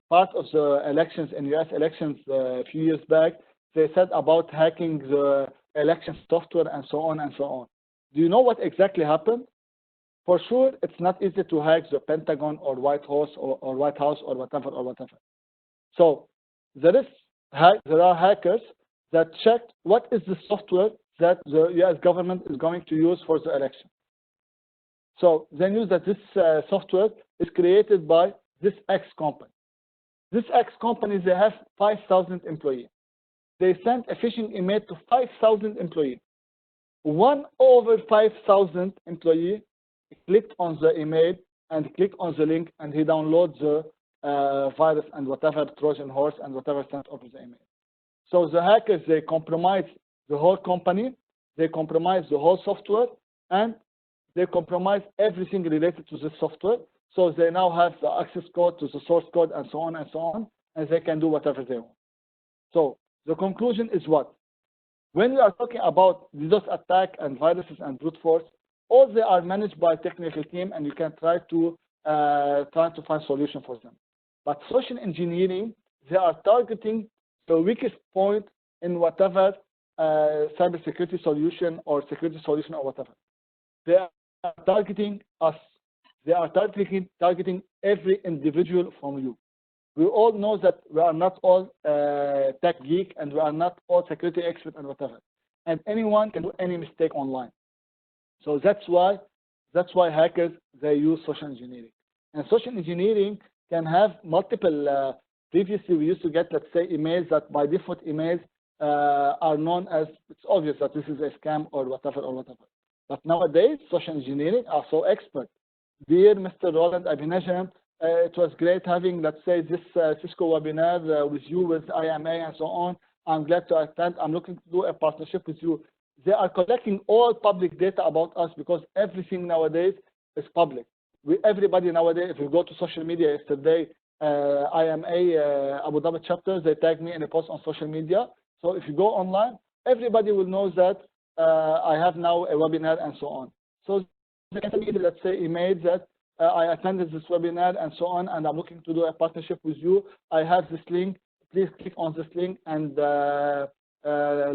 part of the elections in US elections a few years back, they said about hacking the election software and so on and so on. Do you know what exactly happened? For sure, it's not easy to hack the Pentagon or White House or White House or whatever or whatever. So there are hackers that checked what is the software that the US government is going to use for the election. So they knew that this software is created by this X company. This X company, they have 5,000 employees. They sent a phishing email to 5,000 employees. 1 over 5,000 employees clicked on the email and clicked on the link, and he downloads the virus and whatever Trojan horse and whatever sent over the email. So the hackers, they compromise the whole company, they compromise the whole software, and they compromise everything related to the software. So they now have the access code to the source code and so on and so on, and they can do whatever they want. So the conclusion is what? When we are talking about DDoS attack and viruses and brute force, all they are managed by technical team, and you can try to find solution for them. But social engineering, they are targeting the weakest point in whatever cybersecurity solution or security solution or whatever. They are targeting us. They are targeting every individual from you. We all know that we are not all tech geek, and we are not all security expert and whatever. And anyone can do any mistake online. So that's why hackers, they use social engineering. And social engineering can have multiple. Previously, we used to get, let's say, emails that by default emails are known as, it's obvious that this is a scam or whatever or whatever. But nowadays, social engineering are so expert. Dear Mr. Roland, Najem, it was great having, let's say, this Cisco webinar with you, with IMA and so on. I'm glad to attend. I'm looking to do a partnership with you. They are collecting all public data about us, because everything nowadays is public. Everybody nowadays, if you go to social media yesterday, IMA Abu Dhabi chapters, they tagged me in a post on social media. So if you go online, everybody will know that I have now a webinar and so on. So they can send me, let's say, email that I attended this webinar and so on, and I'm looking to do a partnership with you. I have this link. Please click on this link and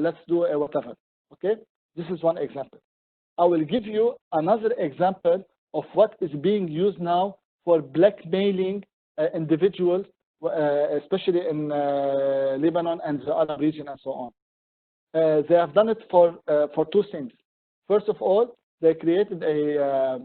let's do a whatever. Okay, this is one example. I will give you another example of what is being used now for blackmailing individuals, especially in Lebanon and the Arab region and so on. They have done it for two things. First of all, they created a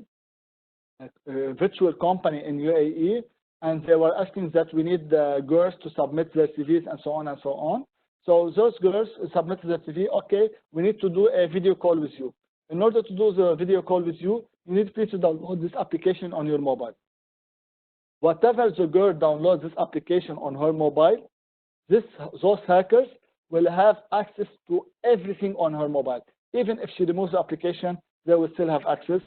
virtual company in UAE, and they were asking that we need girls to submit their CVs and so on and so on. So those girls submitted their CV. Okay, we need to do a video call with you. In order to do the video call with you, you need please to download this application on your mobile. Whatever the girl downloads this application on her mobile, those hackers will have access to everything on her mobile. Even if she removes the application, they will still have access.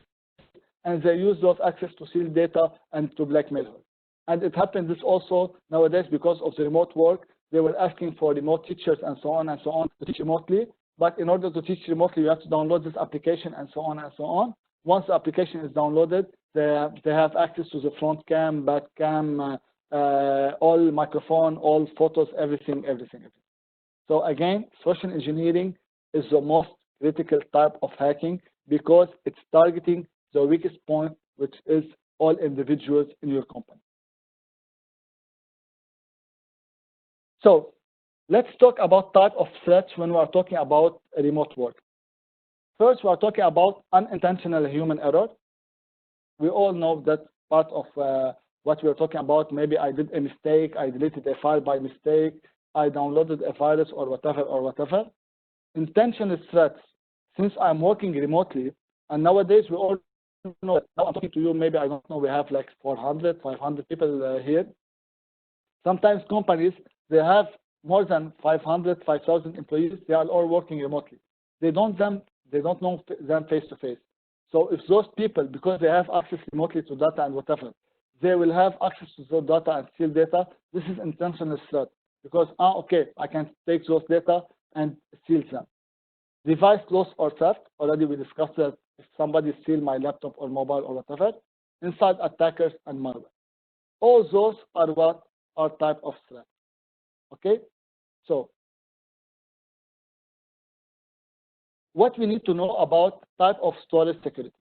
And they use those access to steal data and to blackmail her. And it happens this also nowadays because of the remote work. They were asking for remote teachers and so on to teach remotely. But in order to teach remotely, you have to download this application and so on and so on. Once the application is downloaded, they have access to the front cam, back cam, all microphone, all photos, everything. So again, social engineering is the most critical type of hacking because it's targeting the weakest point, which is all individuals in your company. So let's talk about type of threats when we are talking about remote work. First, we are talking about unintentional human error. We all know that part of what we are talking about. Maybe I did a mistake, I deleted a file by mistake, I downloaded a virus or whatever. Intentional threats, since I'm working remotely, and nowadays we all know that now I'm talking to you, maybe I don't know, we have like 400, 500 people here. Sometimes companies, they have more than 500, 5,000 employees, they are all working remotely. They don't know them face to face. So if those people, because they have access remotely to data and whatever, they will have access to those data and steal data, this is intentional threat. Because, okay, I can take those data and steal them. Device loss or theft, already we discussed that if somebody steals my laptop or mobile or whatever, inside attackers and malware. All those are what are type of threat. Okay, so what we need to know about type of storage security.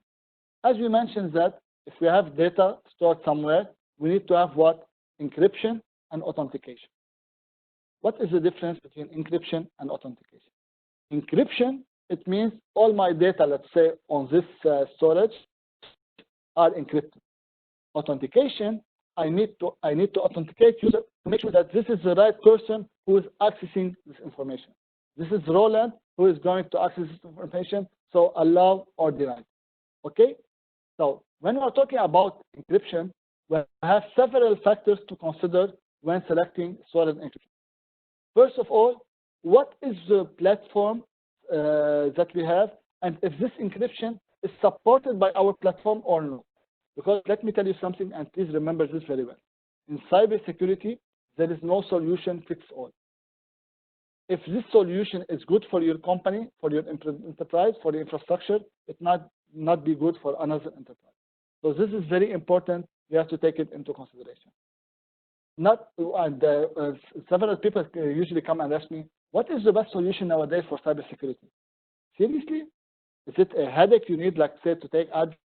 As we mentioned that if we have data stored somewhere, we need to have what? Encryption and authentication. What is the difference between encryption and authentication? Encryption, it means all my data, let's say, on this storage are encrypted. Authentication, I need to authenticate user to make sure that this is the right person who is accessing this information. This is Roland who is going to access this information, so allow or deny. Okay? So when we are talking about encryption, we have several factors to consider when selecting storage encryption. First of all, what is the platform that we have, and if this encryption is supported by our platform or not. Because let me tell you something, and please remember this very well. In cybersecurity, there is no solution fits all. If this solution is good for your company, for your enterprise, for the infrastructure, it not be good for another enterprise. So this is very important. You have to take it into consideration. Several people usually come and ask me, what is the best solution nowadays for cybersecurity? Seriously? Is it a headache you need, like say, to take Advil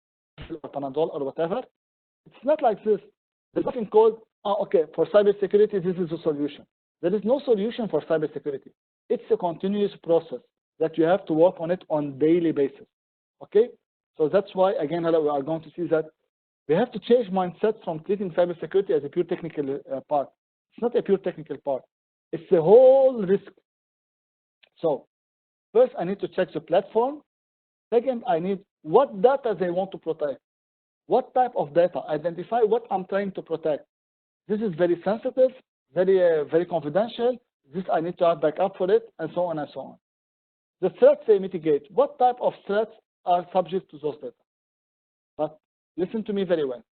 or Panadol or whatever? It's not like this. There's nothing called, okay, for cybersecurity, this is the solution. There is no solution for cybersecurity. It's a continuous process that you have to work on it on daily basis. Okay? So that's why, again, we are going to see that we have to change mindset from treating cybersecurity as a pure technical part. It's not a pure technical part. It's a whole risk. So first, I need to check the platform. Second, I need what data they want to protect. What type of data? Identify what I'm trying to protect. This is very sensitive, very confidential. This I need to have backup for it, and so on and so on. The threats they mitigate. What type of threats are subject to those data? But listen to me very well.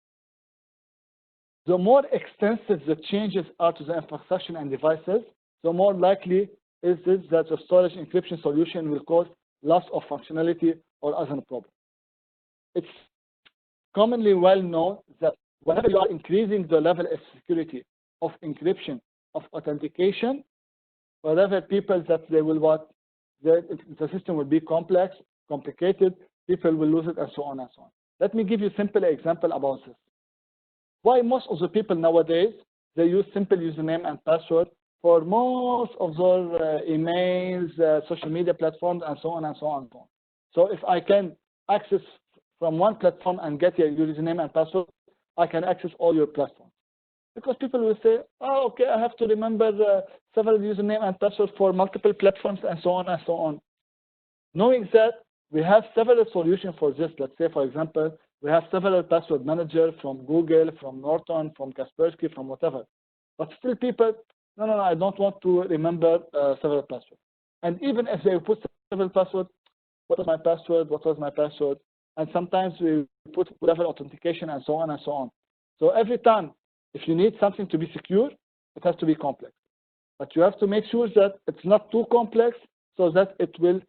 The more extensive the changes are to the infrastructure and devices, the more likely is it that the storage encryption solution will cause loss of functionality or other problem. It's commonly well known that whenever you are increasing the level of security, of encryption, of authentication, whatever people that they will want, the system will be complex, complicated, people will lose it, and so on and so on. Let me give you a simple example about this. Why most of the people nowadays, they use simple username and password for most of their emails, social media platforms, and so on and so on and so on. So if I can access from one platform and get your username and password, I can access all your platforms. Because people will say, oh, okay, I have to remember several username and password for multiple platforms, and so on and so on. Knowing that, we have several solutions for this. Let's say, for example, we have several password managers from Google, from Norton, from Kaspersky, from whatever. But still people, no, I don't want to remember several passwords. And even if they put several passwords, what was my password, what was my password? And sometimes we put whatever authentication and so on and so on. So every time, if you need something to be secure, it has to be complex. But you have to make sure that it's not too complex so that it will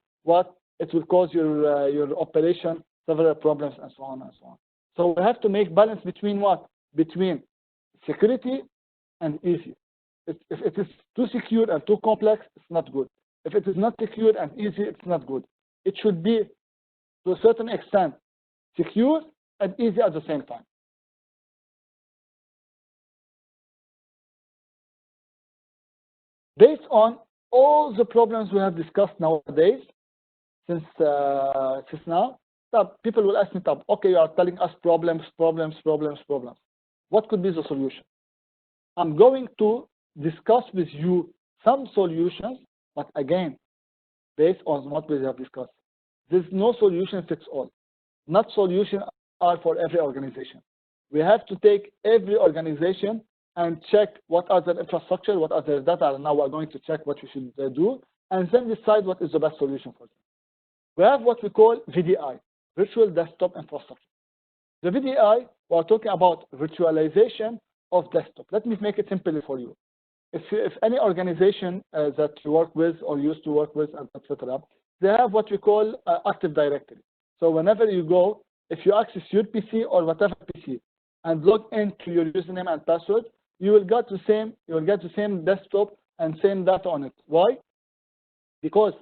cause your operation several problems and so on and so on. So we have to make balance between what? Between security and easy. If it is too secure and too complex, it's not good. If it is not secure and easy, it's not good. It should be, to a certain extent, secure and easy at the same time. Based on all the problems we have discussed nowadays, since now, people will ask me, okay, you are telling us problems. What could be the solution? I'm going to discuss with you some solutions, but again, based on what we have discussed. There's no solution fits all. Not solutions are for every organization. We have to take every organization and check what are their infrastructure, what are their data, and now we're going to check what we should do, and then decide what is the best solution for them. We have what we call VDI, Virtual Desktop Infrastructure. The VDI, we're talking about virtualization of desktop. Let me make it simple for you. If any organization that you work with or used to work with, etc., they have what we call Active Directory. So whenever you go, if you access your PC or whatever PC and log into your username and password, you will get the same desktop and same data on it. Why? Because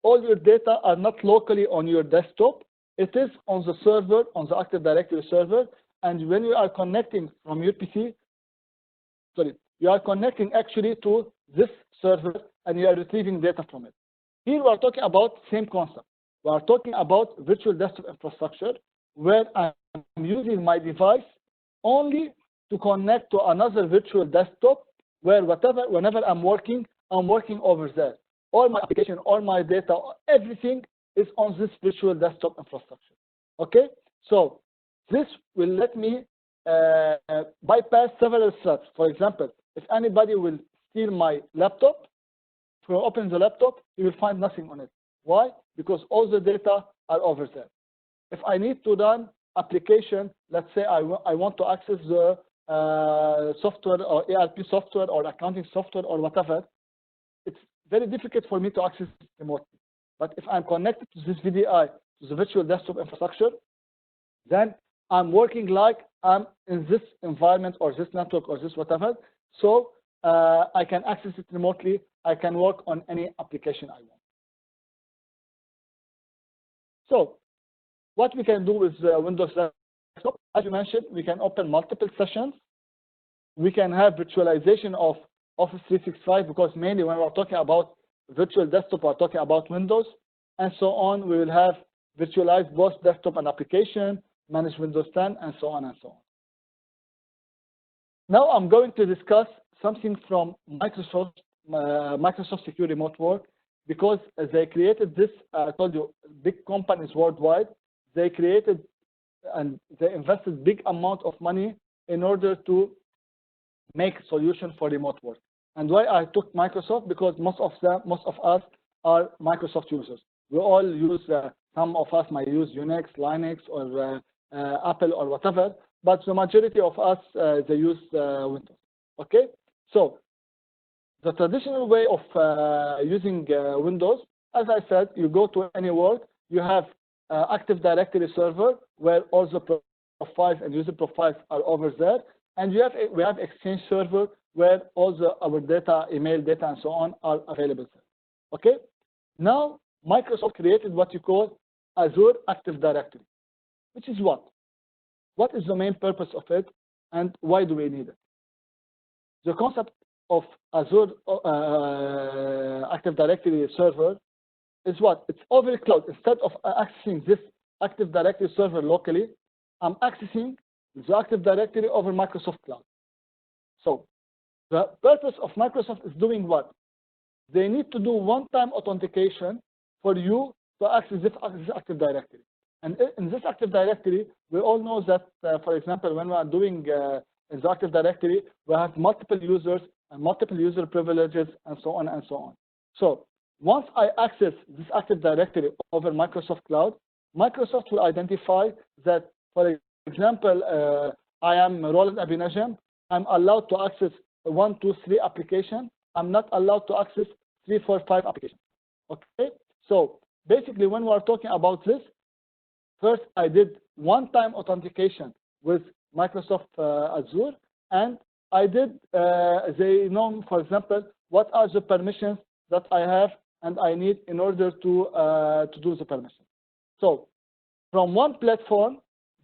all your data are not locally on your desktop. It is on the server, on the Active Directory server, and when you are connecting from your PC, you are connecting actually to this server and you are retrieving data from it. Here we are talking about same concept. We are talking about virtual desktop infrastructure where I'm using my device only to connect to another virtual desktop where whenever I'm working over there. All my application, all my data, everything is on this virtual desktop infrastructure. Okay? So this will let me bypass several threats. For example, if anybody will steal my laptop, if you open the laptop, you will find nothing on it. Why? Because all the data are over there. If I need to run application, let's say I want to access the software or ERP software or accounting software or whatever, it's very difficult for me to access it remotely. But if I'm connected to this VDI, to the virtual desktop infrastructure, then I'm working like I'm in this environment or this network or this whatever. So I can access it remotely. I can work on any application I want. So what we can do with Windows Desktop, as you mentioned, we can open multiple sessions. We can have virtualization of Office 365 because mainly when we're talking about virtual desktop, we're talking about Windows and so on. We will have virtualized both desktop and application, manage Windows 10, and so on and so on. Now I'm going to discuss something from Microsoft Secure Remote Work because they created this, I told you, big companies worldwide. They created and they invested big amount of money in order to make a solution for remote work. And why I took Microsoft? Because most of us are Microsoft users. We all use, some of us might use Unix, Linux, or Apple or whatever, but the majority of us, they use Windows. Okay, so the traditional way of using Windows, as I said, you go to any work, you have Active Directory server where all the profiles and user profiles are over there, and we have Exchange server where all our data, email data, and so on are available there. Okay, now Microsoft created what you call Azure Active Directory, which is what? What is the main purpose of it, and why do we need it? The concept of Azure Active Directory server is what? It's over the cloud. Instead of accessing this Active Directory server locally, I'm accessing the Active Directory over Microsoft Cloud. So the purpose of Microsoft is doing what? They need to do one-time authentication for you to access this Active Directory. And in this Active Directory, we all know that, for example, when we are doing in the Active Directory, we have multiple users and multiple user privileges and so on and so on. So once I access this Active Directory over Microsoft Cloud, Microsoft will identify that, for example, I am Roland Najem. I'm allowed to access 1, 2, 3 applications. I'm not allowed to access 3, 4, 5 applications. Okay? So basically, when we are talking about this, first I did one-time authentication with Microsoft Azure, and I did, they know, for example, what are the permissions that I have and I need in order to do the permission. So from one platform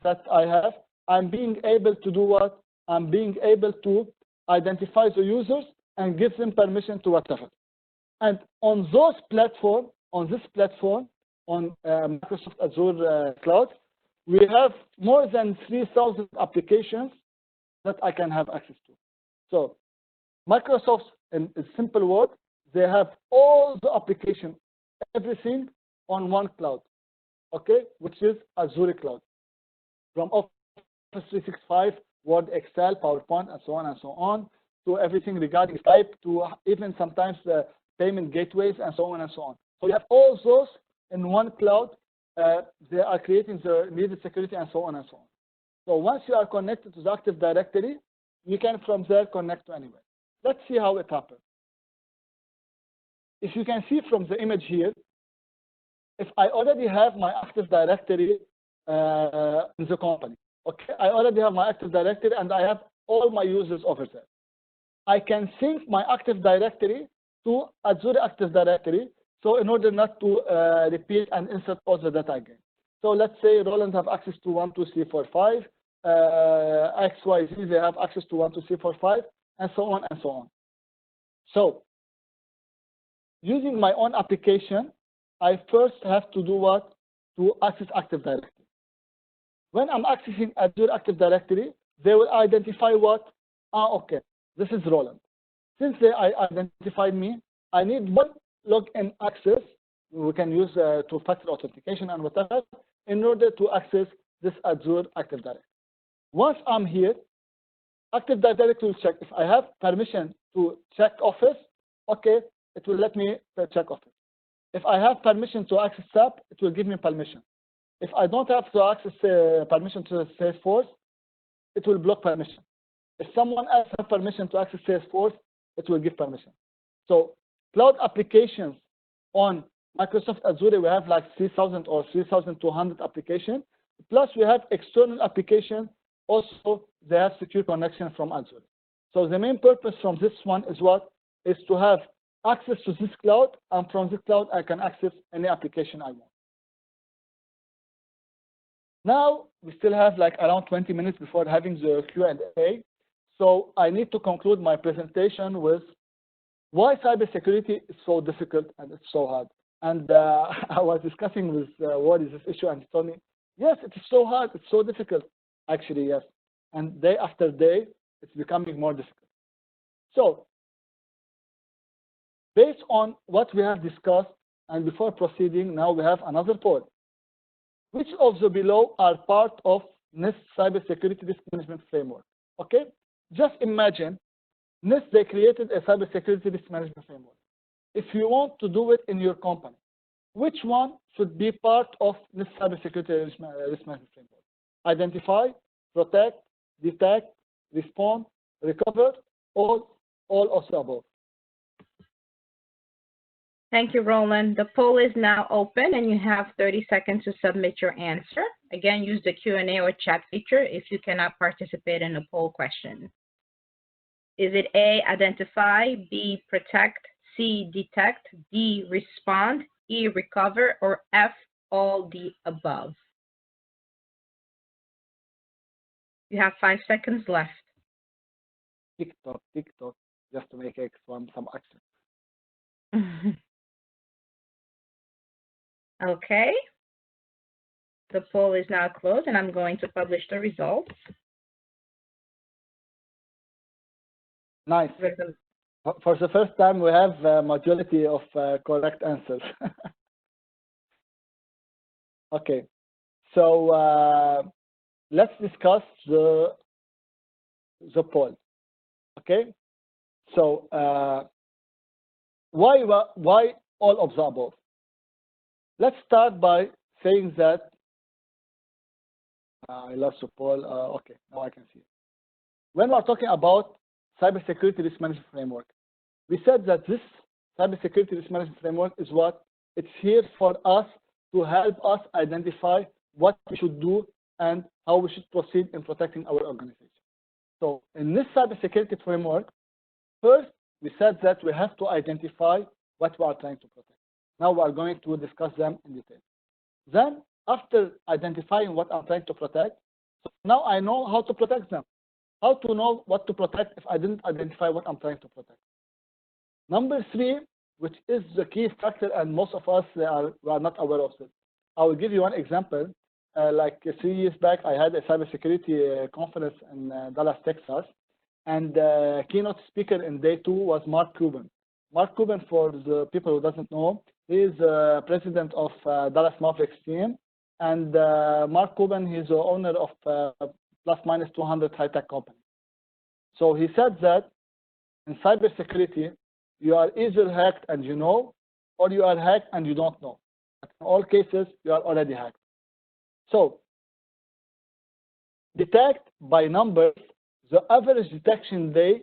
that I have, I'm being able to do what? I'm being able to identify the users and give them permission to whatever. And on those platforms, on this platform, on Microsoft Azure Cloud, we have more than 3,000 applications that I can have access to. So Microsoft, in a simple word, they have all the applications, everything on one cloud, okay, which is Azure Cloud. From Office 365, Word, Excel, PowerPoint, and so on, to everything regarding Skype, to even sometimes the payment gateways, and so on and so on. So you have all those in one cloud. They are creating the needed security and so on and so on. So once you are connected to the Active Directory, you can from there connect to anywhere. Let's see how it happens. If you can see from the image here, if I already have my Active Directory in the company, okay, I already have my Active Directory and I have all my users over there. I can sync my Active Directory to Azure Active Directory, so in order not to repeat and insert all the data again. So let's say Roland have access to 1, 2, 3, 4, 5, XYZ, they have access to 1, 2, 3, 4, 5, and so on and so on. So using my own application, I first have to do what? To access Active Directory. When I'm accessing Azure Active Directory, they will identify what? Okay, this is Roland. Since they identified me, I need one login access. We can use two-factor authentication and whatever in order to access this Azure Active Directory. Once I'm here, Active Directory will check if I have permission to check Office. Okay, it will let me check Office. If I have permission to access SAP, it will give me permission. If I don't have to access permission to Salesforce, it will block permission. If someone else has permission to access Salesforce, it will give permission. So cloud applications on Microsoft Azure, we have like 3,000 or 3,200 applications. Plus we have external applications. Also, they have secure connection from Azure. So the main purpose from this one is what? Is to have access to this cloud, and from this cloud, I can access any application I want. Now, we still have like around 20 minutes before having the Q&A. So I need to conclude my presentation with why cybersecurity is so difficult and it's so hard. And I was discussing with what is this issue, and he told me, yes, it is so hard, it's so difficult. Actually, yes. And day after day, it's becoming more difficult. So based on what we have discussed, and before proceeding, now we have another poll. Which of the below are part of NIST Cybersecurity Risk Management Framework? Okay, just imagine NIST, they created a cybersecurity risk management framework. If you want to do it in your company, which one should be part of NIST Cybersecurity Risk Management Framework? identify, protect, detect, respond, recover, all of the above. Thank you, Roland. The poll is now open, and you have 30 seconds to submit your answer. Again, use the Q&A or chat feature if you cannot participate in the poll question. Is it A, identify, B, protect, C, detect, D, respond, E, recover, or F, all the above? You have 5 seconds left. TikTok, just to make some action. Okay. The poll is now closed, and I'm going to publish the results. Nice. For the first time, we have a majority of correct answers. Okay, so let's discuss the poll. Okay, so why all of the above? Let's start by saying that I lost the poll. Okay, now I can see it. When we're talking about cybersecurity risk management framework, we said that this cybersecurity risk management framework is what it's here for us to help us identify what we should do and how we should proceed in protecting our organization. So in this cybersecurity framework, first we said that we have to identify what we are trying to protect. Now we are going to discuss them in detail. Then after identifying what I'm trying to protect, so now I know how to protect them. How to know what to protect if I didn't identify what I'm trying to protect? Number 3, which is the key factor, and most of us we are not aware of it. I will give you one example. Like 3 years back, I had a cybersecurity conference in Dallas, Texas, and the keynote speaker in day 2 was Mark Cuban. Mark Cuban, for the people who doesn't know, he is president of Dallas Mavericks team, and Mark Cuban, he's the owner of plus minus 200 high-tech company. So he said that in cybersecurity, you are either hacked and you know, or you are hacked and you don't know. In all cases, you are already hacked. So detect by numbers, the average detection day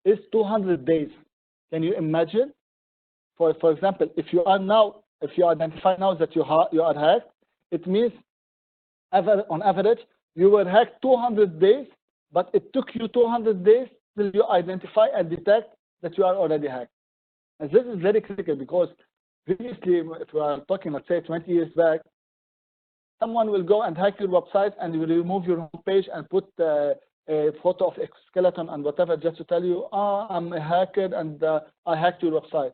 is 200 days. Can you imagine? For example, if you identify now that you are hacked, it means on average, you were hacked 200 days, but it took you 200 days till you identify and detect that you are already hacked. And this is very critical because previously, if we are talking, let's say 20 years back, someone will go and hack your website and will remove your homepage and put a photo of a skeleton and whatever just to tell you, I'm a hacker and I hacked your website.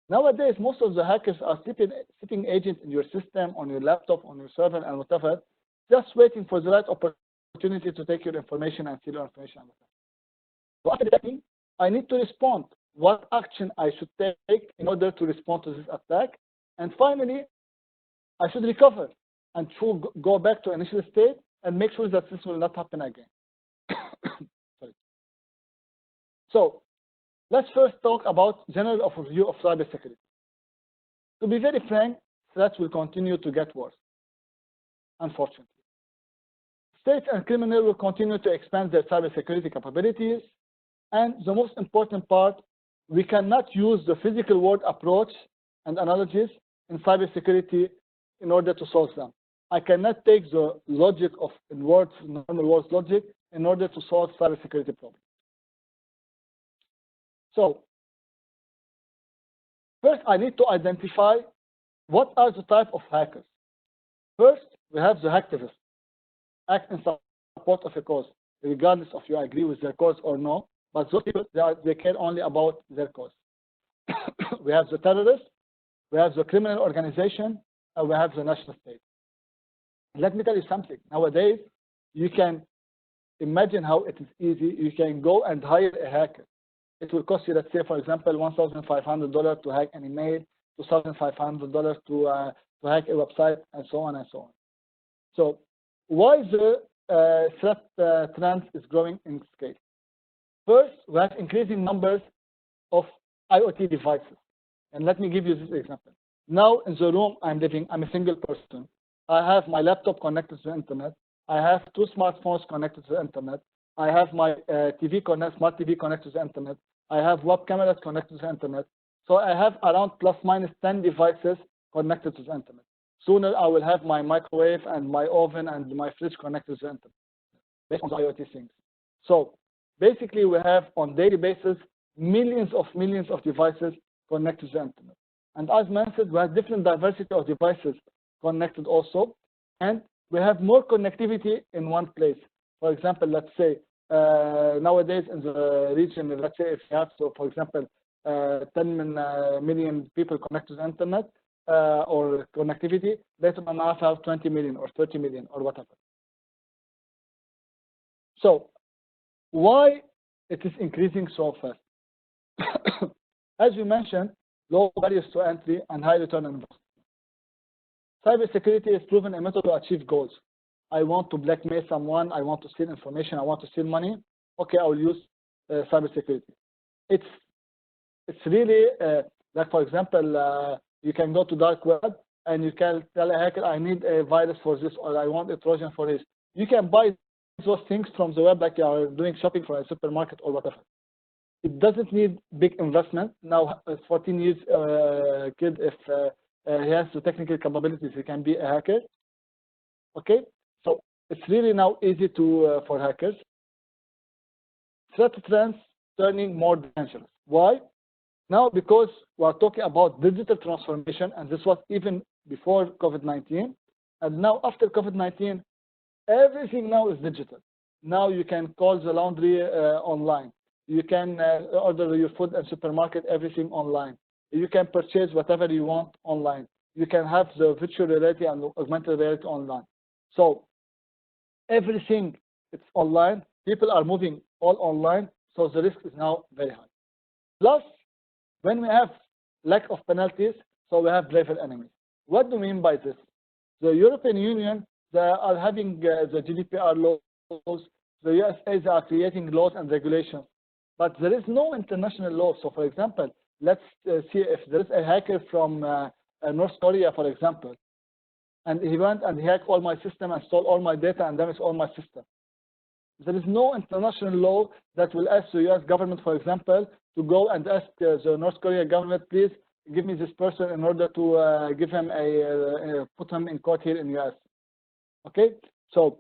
Nowadays, most of the hackers are sitting agents in your system, on your laptop, on your server, and whatever, just waiting for the right opportunity to take your information and steal your information. So after detecting, I need to respond. What action I should take in order to respond to this attack? And finally, I should recover and should go back to initial state and make sure that this will not happen again. Sorry. So let's first talk about general overview of cybersecurity. To be very frank, threats will continue to get worse, unfortunately. States and criminals will continue to expand their cybersecurity capabilities. And the most important part, we cannot use the physical world approach and analogies in cybersecurity in order to solve them. I cannot take the logic of normal words logic in order to solve cybersecurity problems. So first, I need to identify what are the type of hackers. First, we have the hacktivists, act in support of a cause, regardless of you agree with their cause or no. But those people, they care only about their cause. We have the terrorists, we have the criminal organization, and we have the national state. Let me tell you something. Nowadays, you can imagine how it is easy. You can go and hire a hacker. It will cost you, let's say, for example, $1,500 to hack an email, $2,500 to hack a website, and so on and so on. So why the threat trend is growing in scale? First, we have increasing numbers of IoT devices. And let me give you this example. Now, in the room I'm living, I'm a single person. I have my laptop connected to the internet. I have two smartphones connected to the internet. I have my smart TV connected to the internet. I have web cameras connected to the internet. So I have around plus minus 10 devices connected to the internet. Sooner I will have my microwave and my oven and my fridge connected to the internet based on the IoT things. So basically we have on daily basis millions of devices connected to the internet. And as mentioned, we have different diversity of devices connected also. And we have more connectivity in one place. For example, let's say nowadays in the region, let's say if you have, so for example, 10 million people connected to the internet or connectivity, later on I have 20 million or 30 million or whatever. So why it is increasing so fast? As we mentioned, low barriers to entry and high return on investment. Cybersecurity is proven a method to achieve goals. I want to blackmail someone, I want to steal information, I want to steal money. Okay, I will use cybersecurity. It's really like, for example, you can go to dark web and you can tell a hacker, I need a virus for this, or I want a Trojan for this. You can buy those things from the web like you are doing shopping for a supermarket or whatever. It doesn't need big investment. Now, a 14 years kid, if he has the technical capabilities, he can be a hacker. Okay, so it's really now easy to for hackers. Threat trends turning more dangerous. Why? Now, because we are talking about digital transformation, and this was even before COVID-19, and now after COVID-19, everything now is digital. Now you can call the laundry online. You can order your food at supermarket, everything online. You can purchase whatever you want online. You can have the virtual reality and augmented reality online. So everything it's online. People are moving all online, so the risk is now very high. Plus, when we have lack of penalties, so we have braver enemies. What do we mean by this? The European Union, they are having the GDPR laws. The USA, they are creating laws and regulations. But there is no international law. So, for example, let's see if there is a hacker from North Korea, for example, and he went and he hacked all my system and stole all my data and damaged all my system. There is no international law that will ask the US government, for example, to go and ask the North Korea government, please give me this person in order to give him put him in court here in US. Okay, so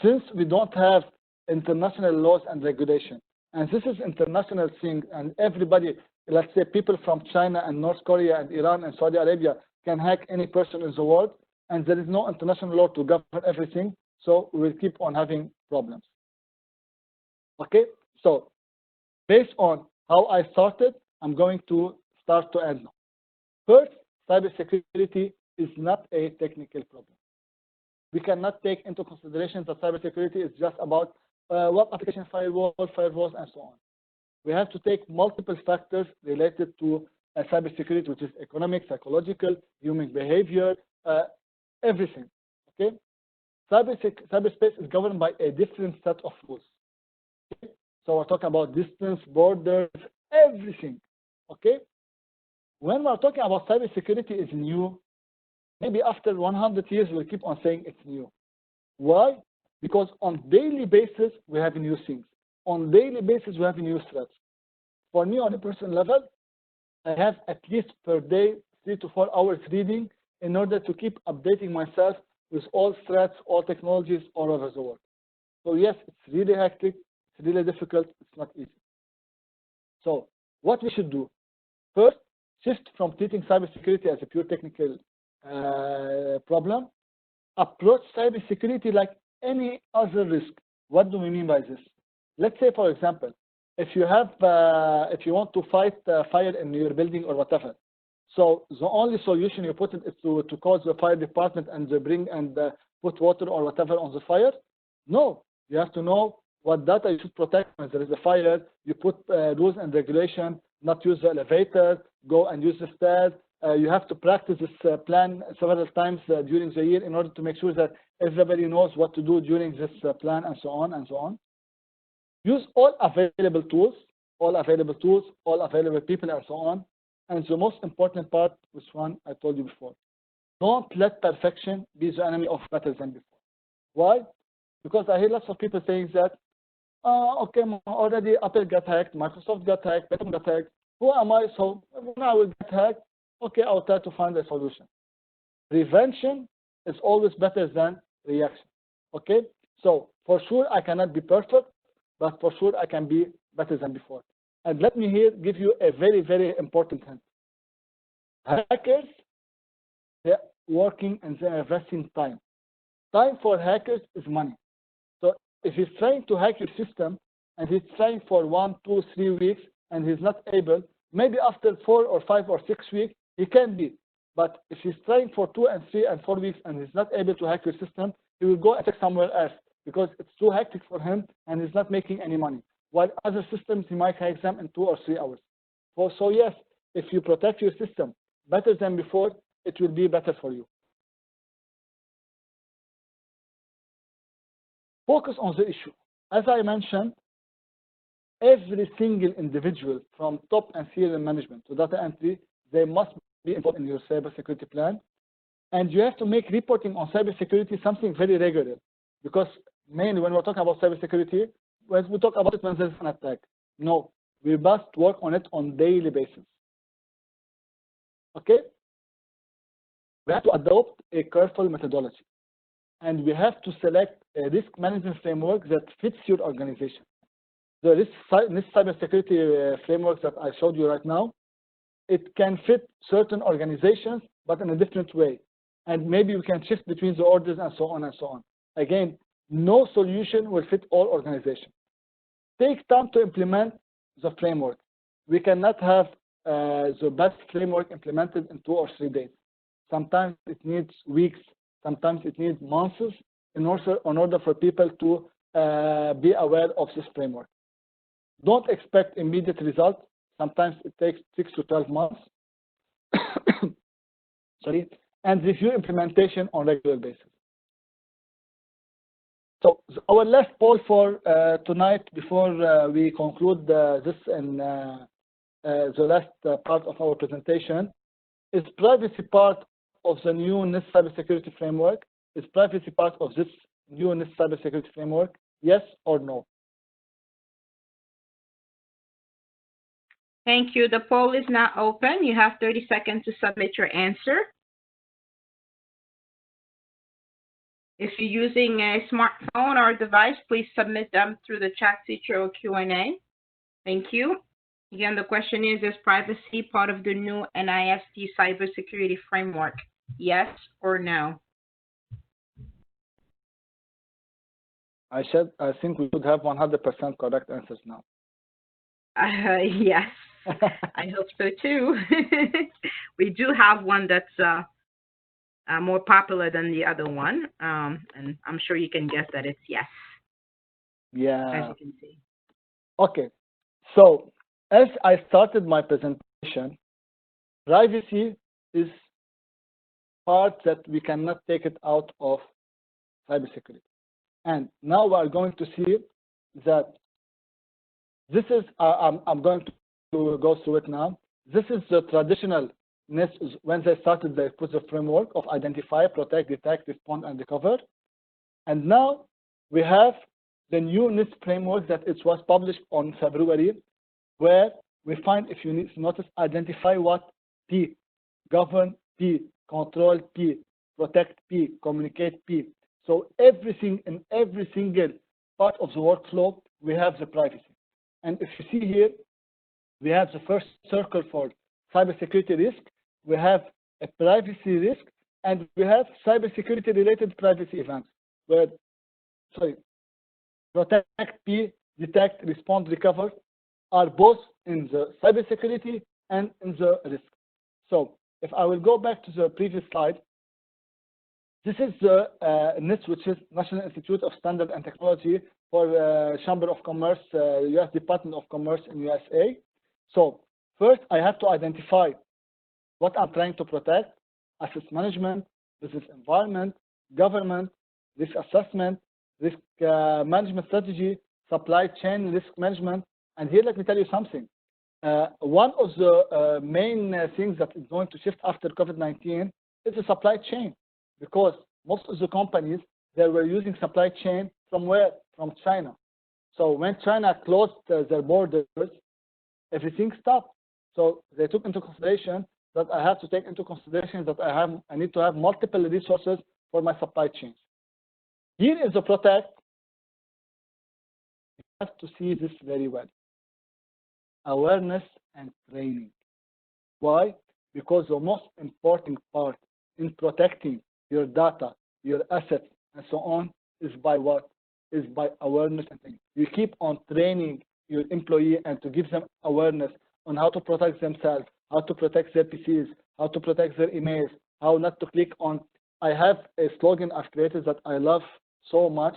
since we don't have international laws and regulation, and this is international thing, and everybody, let's say people from China and North Korea and Iran and Saudi Arabia can hack any person in the world, and there is no international law to govern everything, so we will keep on having problems. Okay, so based on how I started, I'm going to start to end now. First, cybersecurity is not a technical problem. We cannot take into consideration that cybersecurity is just about web application firewalls, and so on. We have to take multiple factors related to cybersecurity, which is economic, psychological, human behavior, everything. Okay, cyberspace is governed by a different set of rules. Okay? So we're talking about distance, borders, everything. Okay, when we're talking about cybersecurity is new, maybe after 100 years we'll keep on saying it's new. Why? Because on daily basis we have new things. On daily basis we have new threats. For me, on a personal level, I have at least per day 3 to 4 hours reading in order to keep updating myself with all threats, all technologies all over the world. So yes, it's really hectic, it's really difficult, it's not easy. So what we should do? First, shift from treating cybersecurity as a pure technical problem. Approach cybersecurity like any other risk. What do we mean by this? Let's say, for example, if you want to fight fire in your building or whatever, so the only solution you put it is to call the fire department and bring and put water or whatever on the fire. No, you have to know what data you should protect when there is a fire. You put rules and regulation, not use the elevator, go and use the stairs. You have to practice this plan several times during the year in order to make sure that everybody knows what to do during this plan, and so on and so on. Use all available tools, all available people, and so on. And the most important part, which one I told you before, don't let perfection be the enemy of better than before. Why? Because I hear lots of people saying that, okay, already Apple got hacked, Microsoft got hacked, Meta got hacked. Who am I? So when I will get hacked, okay, I'll try to find a solution. Prevention is always better than reaction. Okay, so for sure I cannot be perfect, but for sure I can be better than before. And let me here give you a very, very important hint. Hackers, they're working and they're investing time. Time for hackers is money. So if he's trying to hack your system and he's trying for 1, 2, 3 weeks and he's not able, maybe after 4 or 5 or 6 weeks, he can be. But if he's trying for 2 and 3 and 4 weeks and he's not able to hack your system, he will go and check somewhere else because it's too hectic for him and he's not making any money. While other systems, he might hack them in 2 or 3 hours. So yes, if you protect your system better than before, it will be better for you. Focus on the issue. As I mentioned, every single individual from top and senior management to data entry, they must be involved in your cybersecurity plan. And you have to make reporting on cybersecurity something very regular. Because mainly when we're talking about cybersecurity, we talk about it when there's an attack. No, we must work on it on daily basis. Okay? We have to adopt a careful methodology. And we have to select a risk management framework that fits your organization. This cybersecurity framework that I showed you right now, it can fit certain organizations, but in a different way. And maybe we can shift between the orders and so on and so on. Again, no solution will fit all organizations. Take time to implement the framework. We cannot have the best framework implemented in 2 or 3 days. Sometimes it needs weeks, sometimes it needs months in order for people to be aware of this framework. Don't expect immediate results. Sometimes it takes 6 to 12 months. Sorry, and review implementation on a regular basis. So our last poll for tonight, before we conclude this in the last part of our presentation, is privacy part of the new NIST cybersecurity framework? Is privacy part of this new NIST cybersecurity framework? Yes or no? Thank you. The poll is now open. You have 30 seconds to submit your answer. If you're using a smartphone or device, please submit them through the chat feature or Q&A. Thank you. Again, the question is privacy part of the new NIST cybersecurity framework? Yes or no? I think we should have 100% correct answers now. Yes, I hope so too. We do have one that's more popular than the other one, and I'm sure you can guess that it's yes. Yeah. As you can see. Okay, so as I started my presentation, privacy is part that we cannot take it out of cybersecurity. And now we are going to see that this is, I'm going to go through it now. This is the traditional NIST. When they started, they put the framework of identify, protect, detect, respond, and recover. And now we have the new NIST framework that it was published on February, where we find, if you notice, identify what? P, govern P, control P, protect P, communicate P. So everything in every single part of the workflow, we have the privacy. And if you see here, we have the first circle for cybersecurity risk, we have a privacy risk, and we have cybersecurity related privacy events, where, sorry, protect P, detect, respond, recover are both in the cybersecurity and in the risk. So if I will go back to the previous slide, this is the NIST, which is National Institute of Standard and Technology for Chamber of Commerce, U.S. Department of Commerce in USA. So first, I have to identify what I'm trying to protect: asset management, business environment, government, risk assessment, risk management strategy, supply chain risk management. And here, let me tell you something. One of the main things that is going to shift after COVID-19 is the supply chain, because most of the companies, they were using supply chain from where? From China. So when China closed their borders, everything stopped. So they took into consideration that I have to take into consideration that I need to have multiple resources for my supply chains. Here is the protect. You have to see this very well. Awareness and training. Why? Because the most important part in protecting your data, your assets, and so on is by what? Is by awareness and training. You keep on training your employee and to give them awareness on how to protect themselves, how to protect their PCs, how to protect their emails, how not to click on. I have a slogan I've created that I love so much,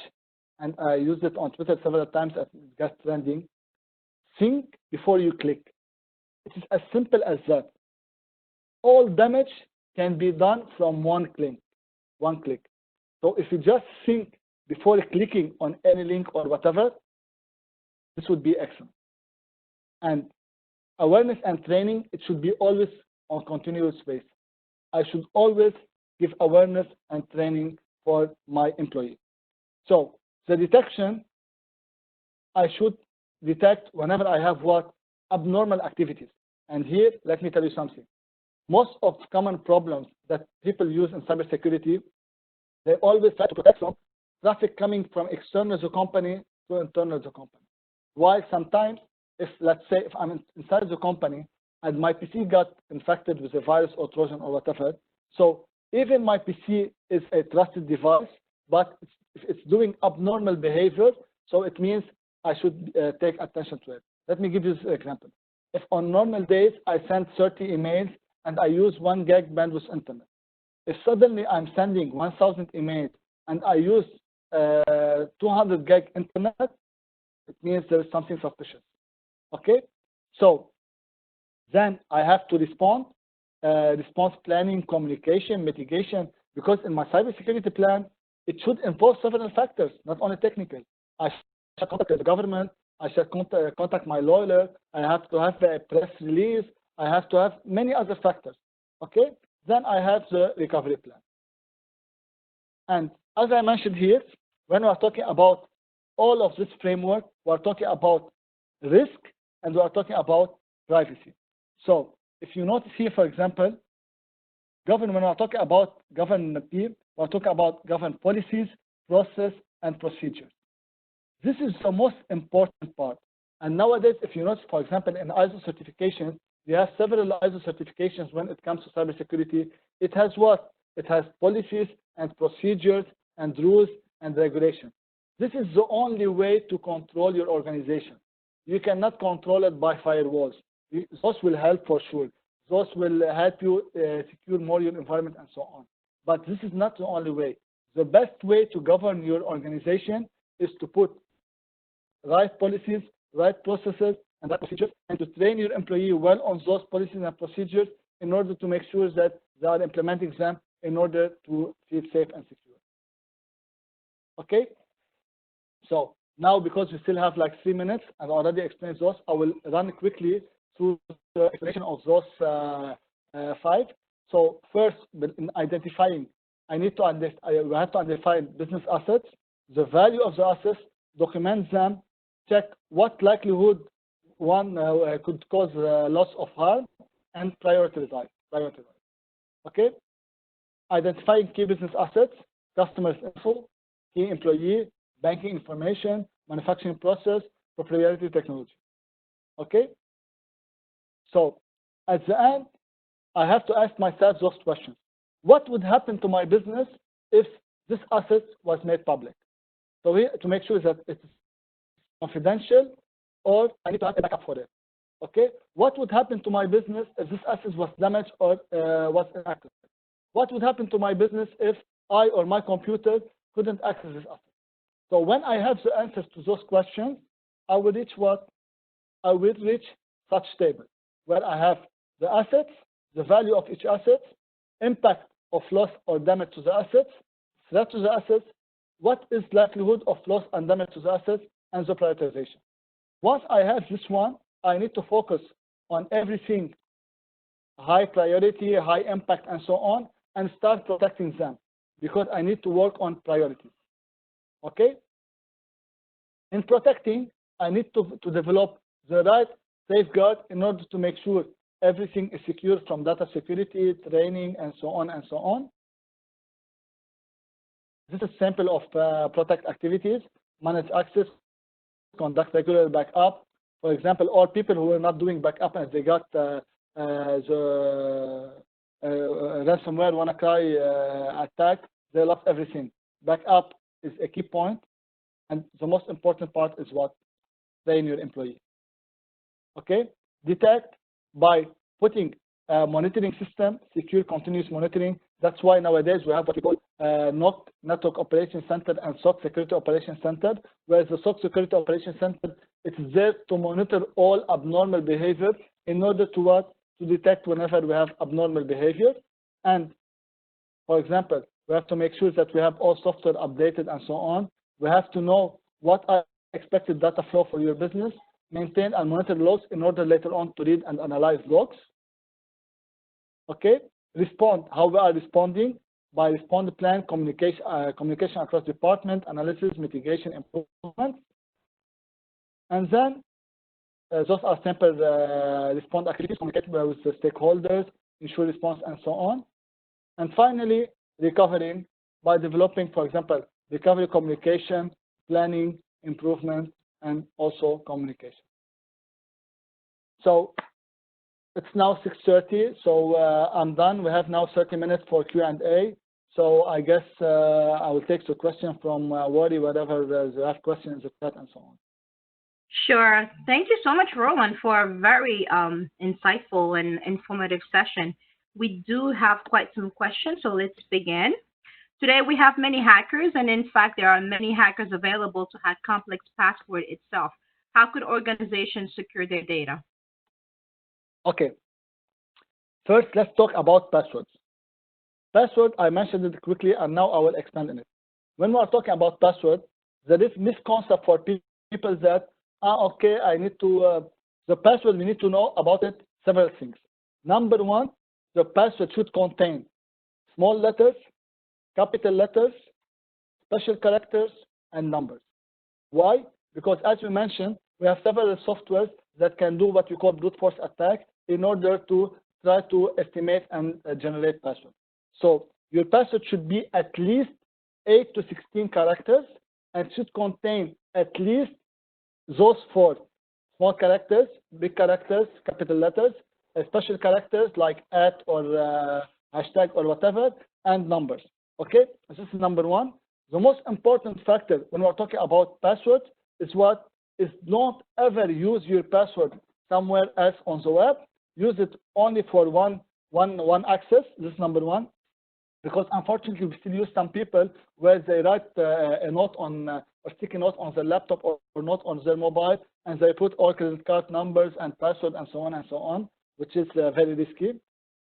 and I used it on Twitter several times as it got trending. Think before you click. It is as simple as that. All damage can be done from one click. One click. So if you just think before clicking on any link or whatever, this would be excellent. And awareness and training, it should be always on continuous basis. I should always give awareness and training for my employee. So the detection, I should detect whenever I have what? Abnormal activities. And here, let me tell you something. Most of the common problems that people use in cybersecurity, they always try to protect from traffic coming from external the company to internal the company. While sometimes, if let's say if I'm inside the company and my PC got infected with a virus or Trojan or whatever, so even my PC is a trusted device, but it's doing abnormal behavior, so it means I should take attention to it. Let me give you this example. If on normal days I send 30 emails and I use 1 gig bandwidth internet, if suddenly I'm sending 1,000 emails and I use 200 gig internet, it means there is something suspicious. Okay, so then I have to respond, response planning, communication, mitigation, because in my cybersecurity plan, it should involve several factors, not only technical. I should contact the government, I should contact my lawyer, I have to have a press release, I have to have many other factors. Okay, then I have the recovery plan. And as I mentioned here, when we are talking about all of this framework, we are talking about risk and we are talking about privacy. So if you notice here, for example, when we are talking about governance, we are talking about governance policies, process, and procedures. This is the most important part. And nowadays, if you notice, for example, in ISO certifications, we have several ISO certifications when it comes to cybersecurity. It has what? It has policies and procedures and rules and regulations. This is the only way to control your organization. You cannot control it by firewalls. Those will help for sure. Those will help you secure more your environment and so on. But this is not the only way. The best way to govern your organization is to put right policies, right processes, and right procedures, and to train your employee well on those policies and procedures in order to make sure that they are implementing them in order to feel safe and secure. Okay? So now, because we still have like 3 minutes, and I already explained those, I will run quickly through the explanation of those 5. So first, in identifying, we have to identify business assets, the value of the assets, document them, check what likelihood one could cause loss of harm, and prioritize. Okay? Identifying key business assets, customers info, key employee, banking information, manufacturing process, proprietary technology. Okay? So at the end, I have to ask myself those questions. What would happen to my business if this asset was made public? So we, to make sure that it's confidential, or I need to have a backup for it. Okay? What would happen to my business if this asset was damaged or was inactive? What would happen to my business if I or my computer couldn't access this asset? So when I have the answers to those questions, I will reach what? I will reach such table where I have the assets, the value of each asset, impact of loss or damage to the assets, threat to the assets, what is likelihood of loss and damage to the assets, and the prioritization. Once I have this one, I need to focus on everything high priority, high impact, and so on, and start protecting them because I need to work on priorities. Okay? In protecting, I need to develop the right safeguard in order to make sure everything is secure from data security, training, and so on and so on. This is sample of protect activities: manage access, conduct regular backup. For example, all people who are not doing backup as they got the ransomware WannaCry attack, they lost everything. Backup is a key point, and the most important part is what? Train your employee. Okay? Detect by putting a monitoring system, secure continuous monitoring. That's why nowadays we have what we call NOC, Network Operations Center, and SOC, Security Operations Center, whereas the SOC, Security Operations Center, it's there to monitor all abnormal behavior in order to what? To detect whenever we have abnormal behavior. And for example, we have to make sure that we have all software updated and so on. We have to know what are expected data flow for your business, maintain and monitor logs in order later on to read and analyze logs. Okay, respond, how we are responding by respond plan, communication across department, analysis, mitigation, improvement. And then those are simple respond activities, communicate with the stakeholders, ensure response, and so on. And finally, recovering by developing, for example, recovery communication, planning, improvement, and also communication. So it's now 6:30, so I'm done. We have now 30 minutes for Q&A. So I guess I will take the question from Wari, whatever you have questions, in the chat, and so on. Sure. Thank you so much, Roland, for a very insightful and informative session. We do have quite some questions, so let's begin. Today, we have many hackers, and in fact, there are many hackers available to hack complex password itself. How could organizations secure their data? Okay. First, let's talk about passwords. Password, I mentioned it quickly, and now I will expand on it. When we are talking about password, there is misconception for people that, okay, I need to, the password, we need to know about it, several things. Number one, the password should contain small letters, capital letters, special characters, and numbers. Why? Because as we mentioned, we have several softwares that can do what we call brute force attack in order to try to estimate and generate password. So your password should be at least 8 to 16 characters and should contain at least those 4 small characters, big characters, capital letters, special characters like @ or hashtag or whatever, and numbers. Okay, this is number one. The most important factor when we're talking about passwords is what is not ever use your password somewhere else on the web. Use it only for one access. This is number one. Because unfortunately, we still use some people where they write a note on or sticky note on their laptop or note on their mobile, and they put all credit card numbers and password and so on, which is very risky.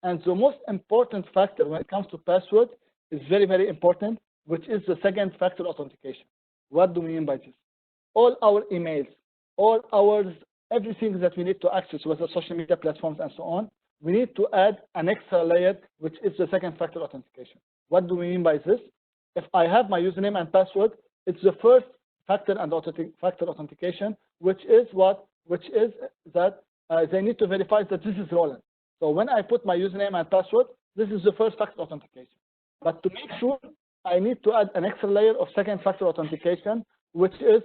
And the most important factor when it comes to password is very, very important, which is the second factor authentication. What do we mean by this? All our emails, all our everything that we need to access, whether social media platforms and so on, we need to add an extra layer, which is the second factor authentication. What do we mean by this? If I have my username and password, it's the first factor and factor authentication, which is what? Which is that they need to verify that this is Roland. So when I put my username and password, this is the first factor authentication. But to make sure, I need to add an extra layer of second factor authentication, which is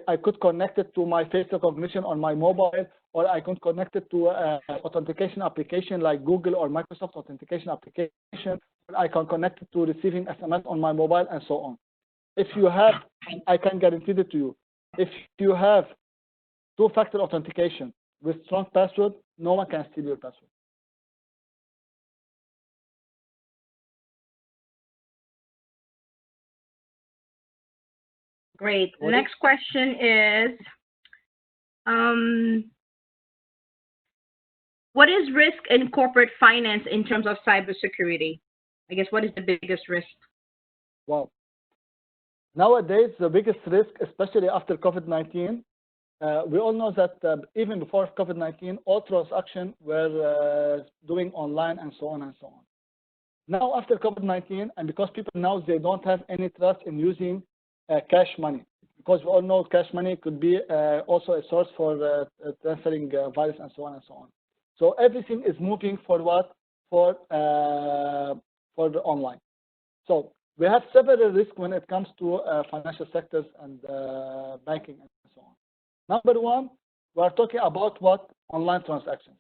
I could connect it to my face recognition on my mobile, or I could connect it to an authentication application like Google or Microsoft authentication application. I can connect it to receiving SMS on my mobile and so on. If you have, I can guarantee it to you, if you have two-factor authentication with strong password, no one can steal your password. Great. The next question is, what is risk in corporate finance in terms of cybersecurity? I guess, what is the biggest risk? Wow. Nowadays, the biggest risk, especially after COVID-19, we all know that even before COVID-19, all transactions were doing online and so on and so on. Now, after COVID-19, and because people now, they don't have any trust in using cash money, because we all know cash money could be also a source for transferring virus and so on and so on. So everything is moving for what? For the online. So we have several risks when it comes to financial sectors and banking and so on. Number one, we are talking about what? Online transactions.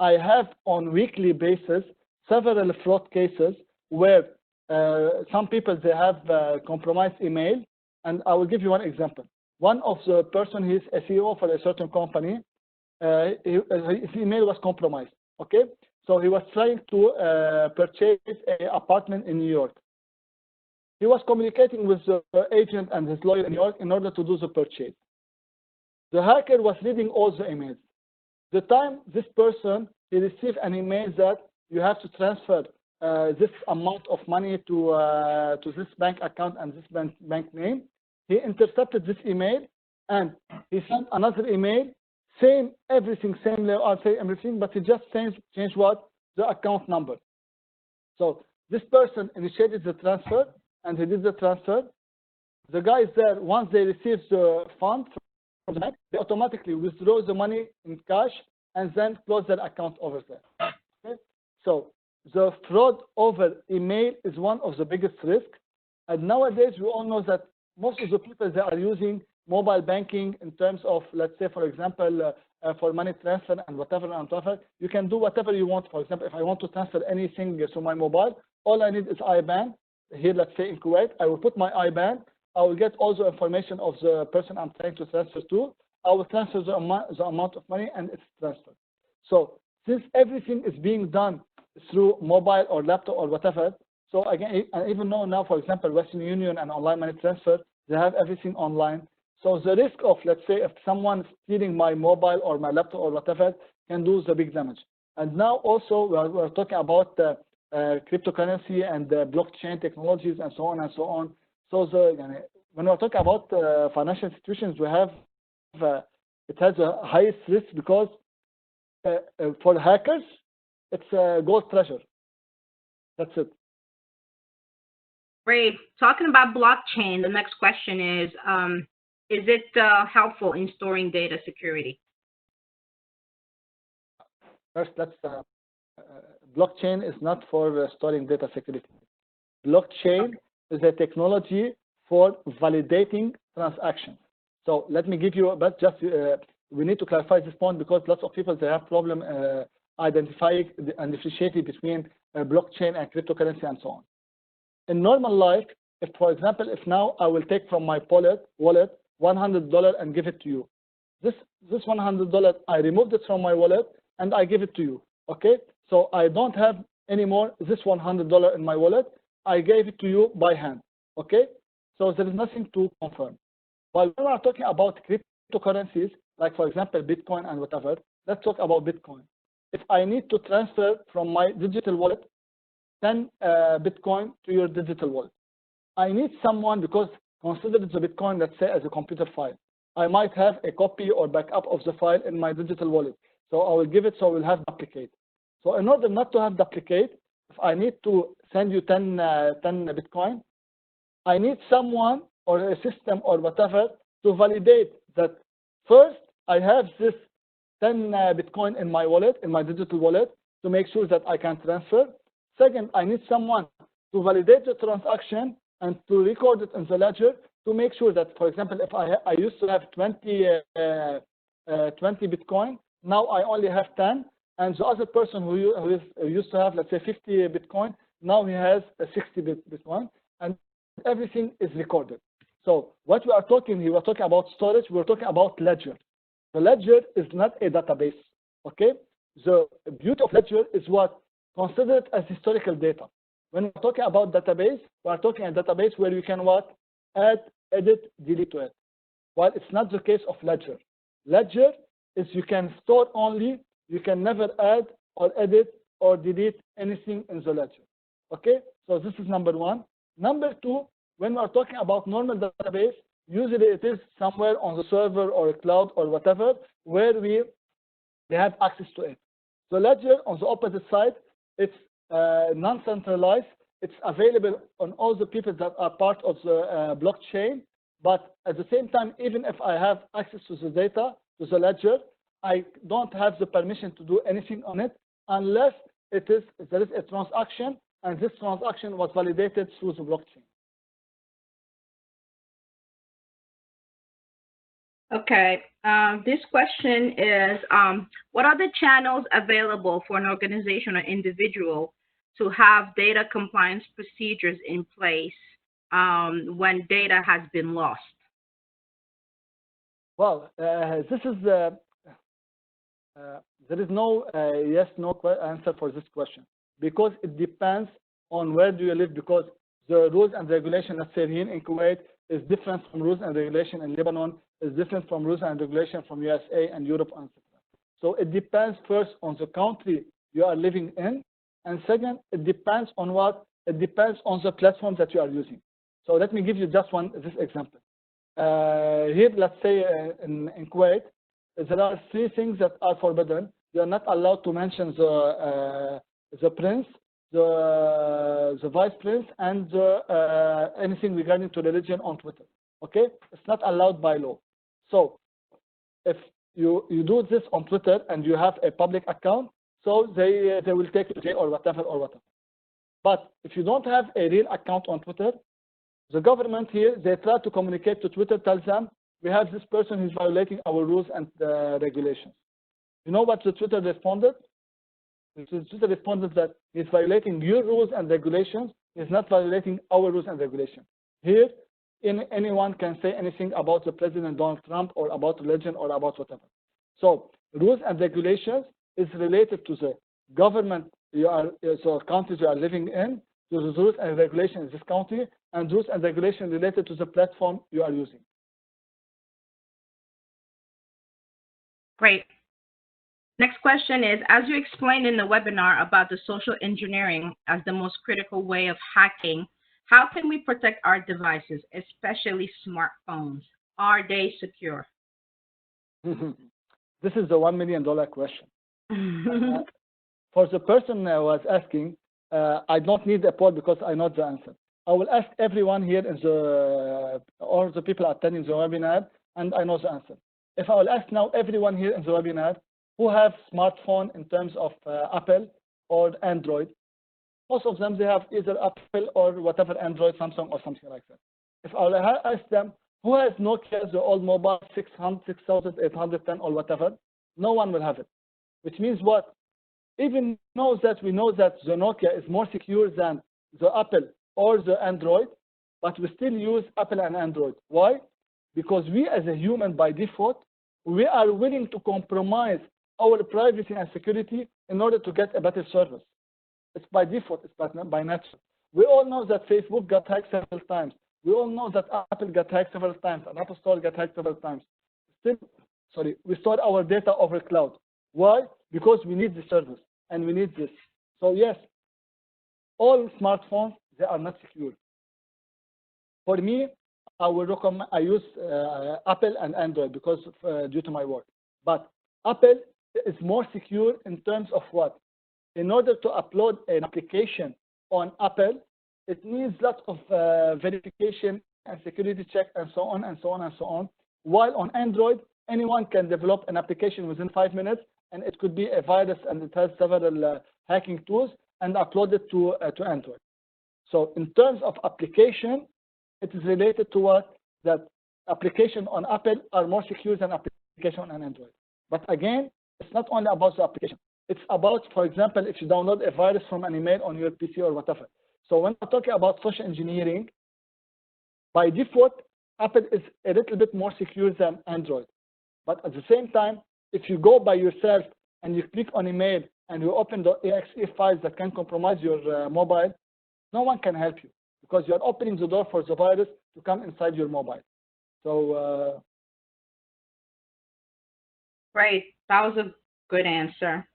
I have on weekly basis several fraud cases where some people, they have compromised email. And I will give you one example. One of the person, he's a CEO for a certain company, his email was compromised, okay? So he was trying to purchase an apartment in New York. He was communicating with the agent and his lawyer in New York in order to do the purchase. The hacker was reading all the emails. The time this person, he received an email that you have to transfer this amount of money to this bank account and this bank name, he intercepted this email and he sent another email, same everything, same layout, same everything, but he just changed what? The account number. So this person initiated the transfer and he did the transfer. The guys there, once they receive the funds from the bank, they automatically withdraw the money in cash and then close their account over there. Okay? So the fraud over email is one of the biggest risks. And nowadays, we all know that most of the people, they are using mobile banking in terms of, let's say, for example, for money transfer and whatever and whatever. You can do whatever you want. For example, if I want to transfer anything to my mobile, all I need is IBAN. Here, let's say in Kuwait, I will put my IBAN. I will get all the information of the person I'm trying to transfer to. I will transfer the amount of money and it's transferred. So since everything is being done through mobile or laptop or whatever, so again, and even though now, for example, Western Union and online money transfer, they have everything online. So the risk of, let's say, if someone stealing my mobile or my laptop or whatever can do the big damage. And now also we're talking about cryptocurrency and blockchain technologies and so on and so on. So when we're talking about financial institutions, we have it has a highest risk because for hackers, it's a gold treasure. That's it. Great. Talking about blockchain, the next question is it helpful in storing data security? First, blockchain is not for storing data security. Blockchain is a technology for validating transactions. So let me give you, but just we need to clarify this point because lots of people, they have problem identifying and differentiating between blockchain and cryptocurrency and so on. In normal life, if for example, if now I will take from my wallet $100 and give it to you, this $100 I removed it from my wallet and I give it to you. Okay, so I don't have anymore this $100 in my wallet. I gave it to you by hand. Okay, so there is nothing to confirm. While we are talking about cryptocurrencies, like for example Bitcoin and whatever, let's talk about Bitcoin. If I need to transfer from my digital wallet 10 Bitcoin to your digital wallet, I need someone, because consider the Bitcoin, let's say, as a computer file. I might have a copy or backup of the file in my digital wallet. So I will give it, so we'll have duplicate. So in order not to have duplicate, if I need to send you 10 Bitcoin, I need someone or a system or whatever to validate that first I have this 10 Bitcoin in my wallet, in my digital wallet, to make sure that I can transfer. Second, I need someone to validate the transaction and to record it in the ledger to make sure that, for example, if I used to have 20 Bitcoin, now I only have 10, and the other person who used to have, let's say, 50 Bitcoin, now he has 60 Bitcoin, and everything is recorded. So what we are talking here, we're talking about storage, we're talking about ledger. The ledger is not a database, okay? The beauty of ledger is what? Considered as historical data. When we're talking about database, we're talking a database where you can what? Add, edit, delete to it. While it's not the case of ledger. Ledger is you can store only, you can never add or edit or delete anything in the ledger. Okay, so this is number one. Number two, when we're talking about normal database, usually it is somewhere on the server or a cloud or whatever, where they have access to it. So ledger, on the opposite side, it's non-centralized. It's available on all the people that are part of the blockchain. But at the same time, even if I have access to the data, to the ledger, I don't have the permission to do anything on it unless there is a transaction, and this transaction was validated through the blockchain. Okay. This question is, what are the channels available for an organization or individual to have data compliance procedures in place when data has been lost? Well, this is there is no yes/no answer for this question, because it depends on where do you live, because the rules and regulation, let's say here in Kuwait, is different from rules and regulation in Lebanon, is different from rules and regulation from USA and Europe, and so it depends first on the country you are living in, and second, it depends on what? It depends on the platform that you are using. So let me give you just this example. Here, let's say in Kuwait, there are 3 things that are forbidden. You are not allowed to mention the prince, the vice prince, and anything regarding to religion on Twitter. Okay, it's not allowed by law. So if you do this on Twitter and you have a public account, so they will take you to jail or whatever. But if you don't have a real account on Twitter, the government here, they try to communicate to Twitter, tells them, we have this person who's violating our rules and regulations. You know what the Twitter responded? The Twitter responded that he's violating your rules and regulations. He's not violating our rules and regulations. Here, anyone can say anything about the President Donald Trump or about religion or about whatever. So rules and regulations is related to the government so countries you are living in, to the rules and regulations in this country, and rules and regulations related to the platform you are using. Great. Next question is, as you explained in the webinar about the social engineering as the most critical way of hacking, how can we protect our devices, especially smartphones? Are they secure? This is the $1 million question. For the person who was asking, I don't need a poll because I know the answer. I will ask everyone here or the people attending the webinar, and I know the answer. If I will ask now everyone here in the webinar who have smartphone in terms of Apple or Android, most of them, they have either Apple or whatever, Android, Samsung, or something like that. If I will ask them who has Nokia, the old mobile 6810 or whatever, no one will have it. Which means what? Even though that we know that the Nokia is more secure than the Apple or the Android, but we still use Apple and Android. Why? Because we as a human by default, we are willing to compromise our privacy and security in order to get a better service. It's by default, it's by nature. We all know that Facebook got hacked several times. We all know that Apple got hacked several times, and Apple Store got hacked several times. Still, we store our data over cloud. Why? Because we need the service and we need this. So yes, all smartphones, they are not secure. For me, I would recommend, I use Apple and Android because due to my work. But Apple is more secure in terms of what? In order to upload an application on Apple, it needs lots of verification and security check and so on and so on and so on. While on Android, anyone can develop an application within 5 minutes, and it could be a virus, and it has several hacking tools, and upload it to Android. So in terms of application, it is related to what? That application on Apple are more secure than application on Android. But again, it's not only about the application. It's about, for example, if you download a virus from an email on your PC or whatever. So when we're talking about social engineering, by default, Apple is a little bit more secure than Android. But at the same time, if you go by yourself and you click on email and you open the exe files that can compromise your mobile, no one can help you because you are opening the door for the virus to come inside your mobile. So, Great. That was a good answer.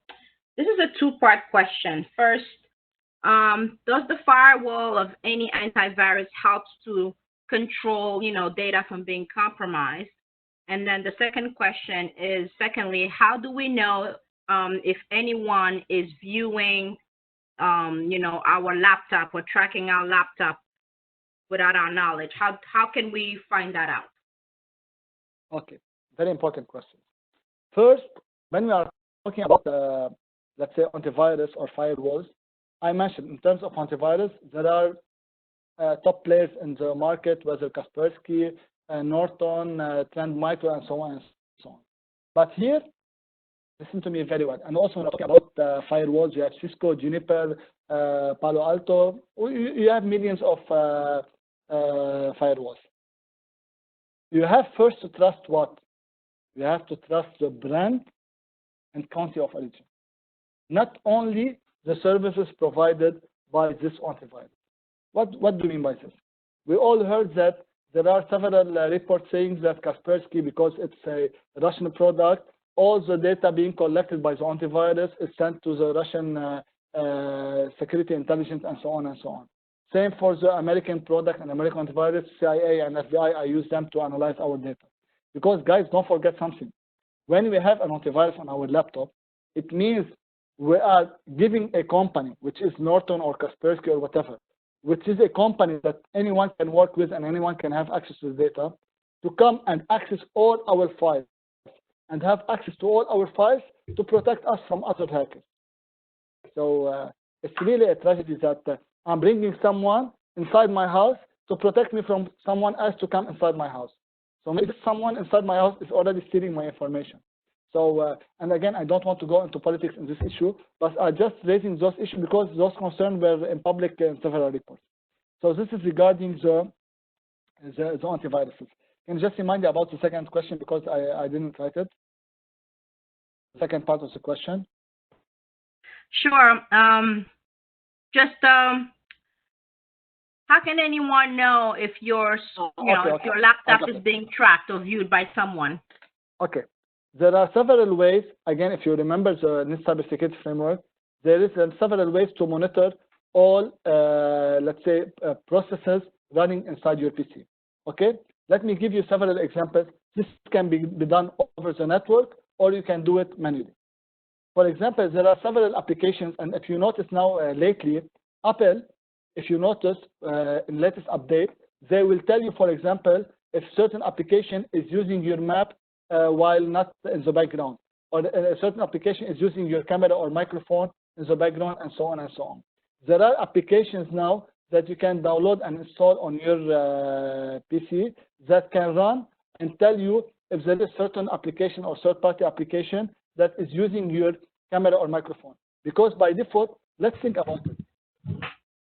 This is a 2-part question. First, does the firewall of any antivirus help to control, data from being compromised? And then the second question is, secondly, how do we know if anyone is viewing, our laptop or tracking our laptop without our knowledge? How can we find that out? Okay, very important question. First, when we are talking about, let's say, antivirus or firewalls, I mentioned in terms of antivirus, there are top players in the market, whether Kaspersky, Norton, Trend Micro, and so on and so on. But here, listen to me very well. And also when I'm talking about firewalls, you have Cisco, Juniper, Palo Alto. You have millions of firewalls. You have first to trust what? You have to trust the brand and country of origin, not only the services provided by this antivirus. What do you mean by this? We all heard that there are several reports saying that Kaspersky, because it's a Russian product, all the data being collected by the antivirus is sent to the Russian security intelligence and so on and so on. Same for the American product and American antivirus, CIA and FBI, I use them to analyze our data. Because guys, don't forget something. When we have an antivirus on our laptop, it means we are giving a company, which is Norton or Kaspersky or whatever, which is a company that anyone can work with and anyone can have access to the data, to come and access all our files and have access to all our files to protect us from other hackers. So it's really a tragedy that I'm bringing someone inside my house to protect me from someone else to come inside my house. So maybe someone inside my house is already stealing my information. So, and again, I don't want to go into politics in this issue, but I'm just raising those issues because those concerns were in public in several reports. So this is regarding the antiviruses. Can you just remind me about the second question because I didn't write it? The second part of the question. Sure. How can anyone know if your if your laptop is being tracked or viewed by someone? Okay. There are several ways. Again, if you remember the NIST cybersecurity framework, there is several ways to monitor all, let's say, processes running inside your PC. Okay. Let me give you several examples. This can be done over the network, or you can do it manually. For example, there are several applications, and if you notice now lately, Apple, if you notice in latest update, they will tell you, for example, if certain application is using your map while not in the background, or a certain application is using your camera or microphone in the background, and so on and so on. There are applications now that you can download and install on your PC that can run and tell you if there is certain application or third-party application that is using your camera or microphone. Because by default, let's think about it.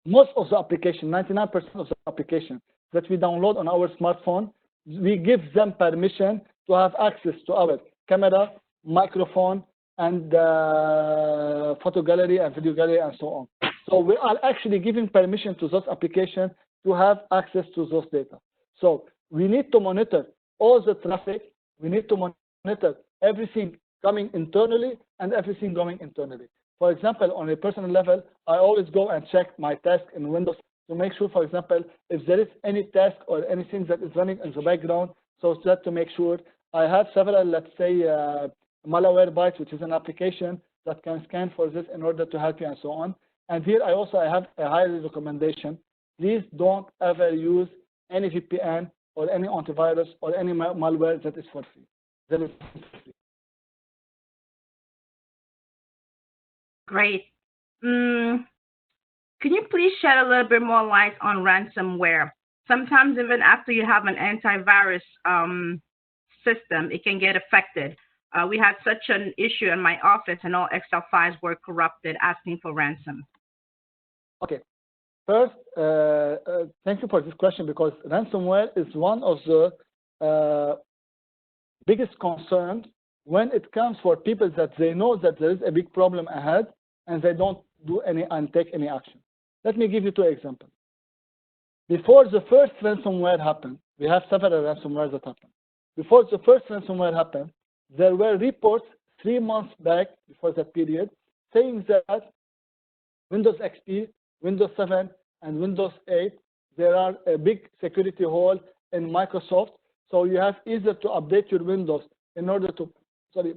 Most of the application, 99% of the application that we download on our smartphone, we give them permission to have access to our camera, microphone, and photo gallery and video gallery and so on. So we are actually giving permission to those applications to have access to those data. So we need to monitor all the traffic. We need to monitor everything coming internally and everything going internally. For example, on a personal level, I always go and check my task in Windows to make sure, for example, if there is any task or anything that is running in the background, so that to make sure. I have several, let's say, Malwarebytes, which is an application that can scan for this in order to help you and so on. And here I have a high recommendation. Please don't ever use any VPN or any antivirus or any malware that is for free. That is for free. Great. Can you please shed a little bit more light on ransomware? Sometimes even after you have an antivirus system, it can get affected. We had such an issue in my office and all Excel files were corrupted asking for ransom. Okay. First, thank you for this question because ransomware is one of the biggest concerns when it comes for people that they know that there is a big problem ahead and they don't do any and take any action. Let me give you two examples. Before the first ransomware happened, we have several ransomware that happened. Before the first ransomware happened, there were reports 3 months back before that period saying that Windows XP, Windows 7, and Windows 8, there are a big security hole in Microsoft. So you have either to update your Windows in order to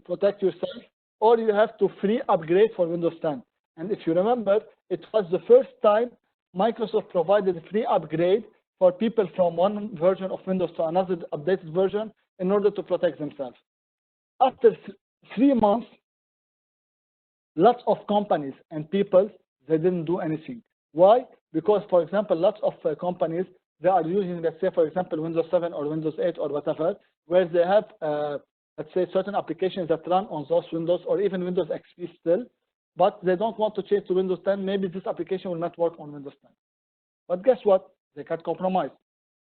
protect yourself, or you have to free upgrade for Windows 10. And if you remember, it was the first time Microsoft provided a free upgrade for people from one version of Windows to another updated version in order to protect themselves. After 3 months, lots of companies and people, they didn't do anything. Why? Because, for example, lots of companies, they are using, let's say, for example, Windows 7 or Windows 8 or whatever, where they have, let's say, certain applications that run on those Windows or even Windows XP still, but they don't want to change to Windows 10. Maybe this application will not work on Windows 10. But guess what? They can't compromise.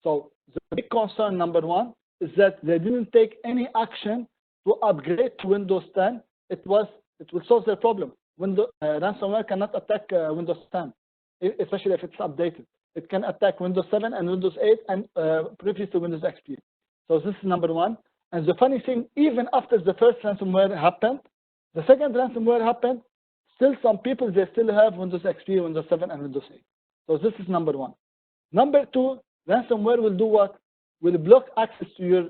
So the big concern, number one, is that they didn't take any action to upgrade to Windows 10. It will solve their problem. Ransomware cannot attack Windows 10, especially if it's updated. It can attack Windows 7 and Windows 8 and previous to Windows XP. So this is number one. And the funny thing, even after the first ransomware happened, the second ransomware happened, still some people, they still have Windows XP, Windows 7, and Windows 8. So this is number one. Number two, ransomware will do what? Will block access to your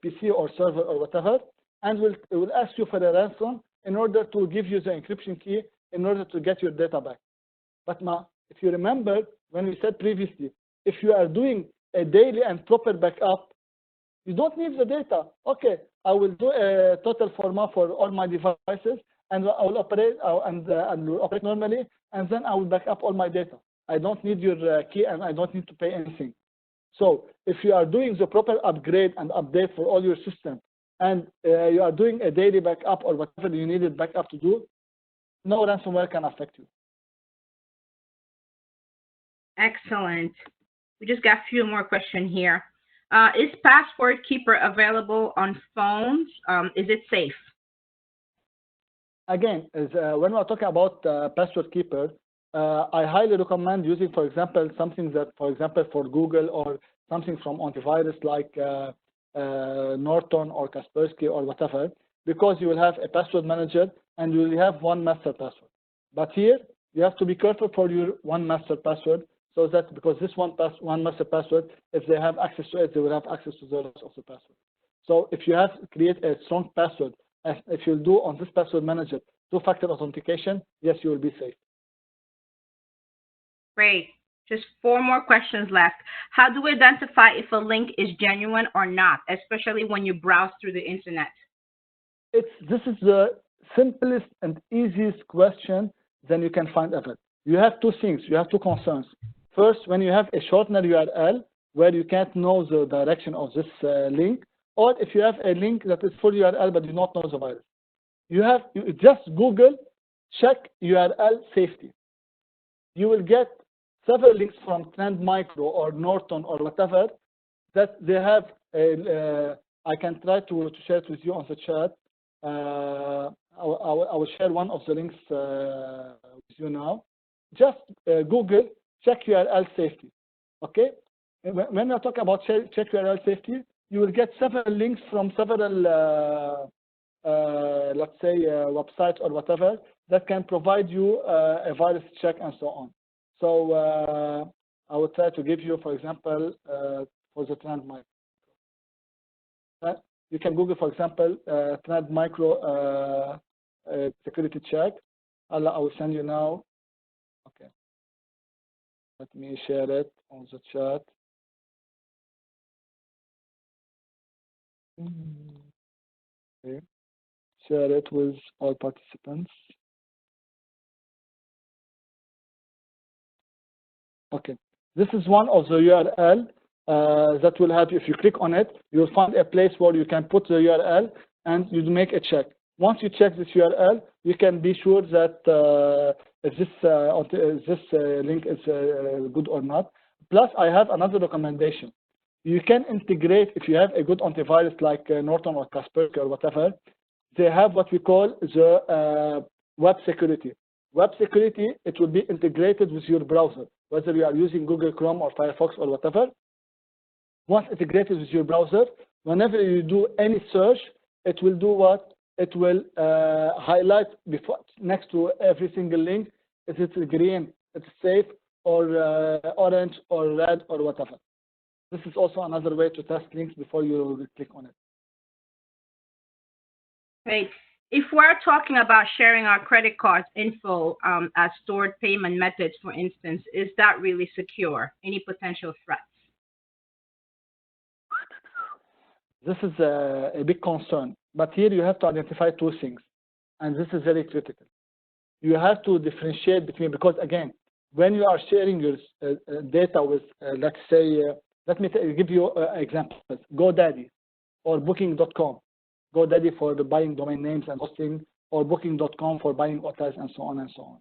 PC or server or whatever, and will ask you for a ransom in order to give you the encryption key in order to get your data back. But if you remember, when we said previously, if you are doing a daily and proper backup, you don't need the data. Okay, I will do a total format for all my devices, and I will operate and will operate normally, and then I will back up all my data. I don't need your key, and I don't need to pay anything. So if you are doing the proper upgrade and update for all your system, and you are doing a daily backup or whatever you needed backup to do, no ransomware can affect you. Excellent. We just got a few more questions here. Is Password Keeper available on phones? Is it safe? Again, when we're talking about Password Keeper, I highly recommend using, for example, something that, for example, for Google or something from antivirus like Norton or Kaspersky or whatever, because you will have a password manager and you will have one master password. But here, you have to be careful for your one master password, so that because this one master password, if they have access to it, they will have access to the rest of the password. So if you have create a strong password, if you do on this password manager two-factor authentication, yes, you will be safe. Great. Just 4 more questions left. How do we identify if a link is genuine or not, especially when you browse through the internet? This is the simplest and easiest question that you can find ever. You have two things. You have two concerns. First, when you have a shortener URL where you can't know the direction of this link, or if you have a link that is full URL but you do not know the virus. You just Google check URL safety. You will get several links from Trend Micro or Norton or whatever that they have. I can try to share it with you on the chat. I will share one of the links with you now. Just Google check URL safety. Okay? When I talk about check URL safety, you will get several links from several, let's say, websites or whatever that can provide you a virus check and so on. So I will try to give you, for example, for the Trend Micro. You can Google, for example, Trend Micro security check. I will send you now. Okay. Let me share it on the chat. Okay. Share it with all participants. Okay. This is one of the URL that will help you. If you click on it, you'll find a place where you can put the URL and you make a check. Once you check this URL, you can be sure that if this link is good or not. Plus, I have another recommendation. You can integrate, if you have a good antivirus like Norton or Kaspersky or whatever, they have what we call the web security. Web security, it will be integrated with your browser, whether you are using Google Chrome or Firefox or whatever. Once integrated with your browser, whenever you do any search, it will do what? It will highlight next to every single link, if it's green, it's safe, or orange, or red, or whatever. This is also another way to test links before you click on it. Great. If we're talking about sharing our credit card info as stored payment methods, for instance, is that really secure? Any potential threats? this is a big concern. But here you have to identify two things, and this is very critical. You have to differentiate between, because again, when you are sharing your data with, let's say, let me give you examples, GoDaddy or Booking.com. GoDaddy for the buying domain names and hosting, or Booking.com for buying hotels, and so on and so on.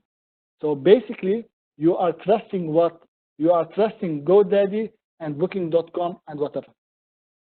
So basically, you are trusting what? You are trusting GoDaddy and Booking.com and whatever.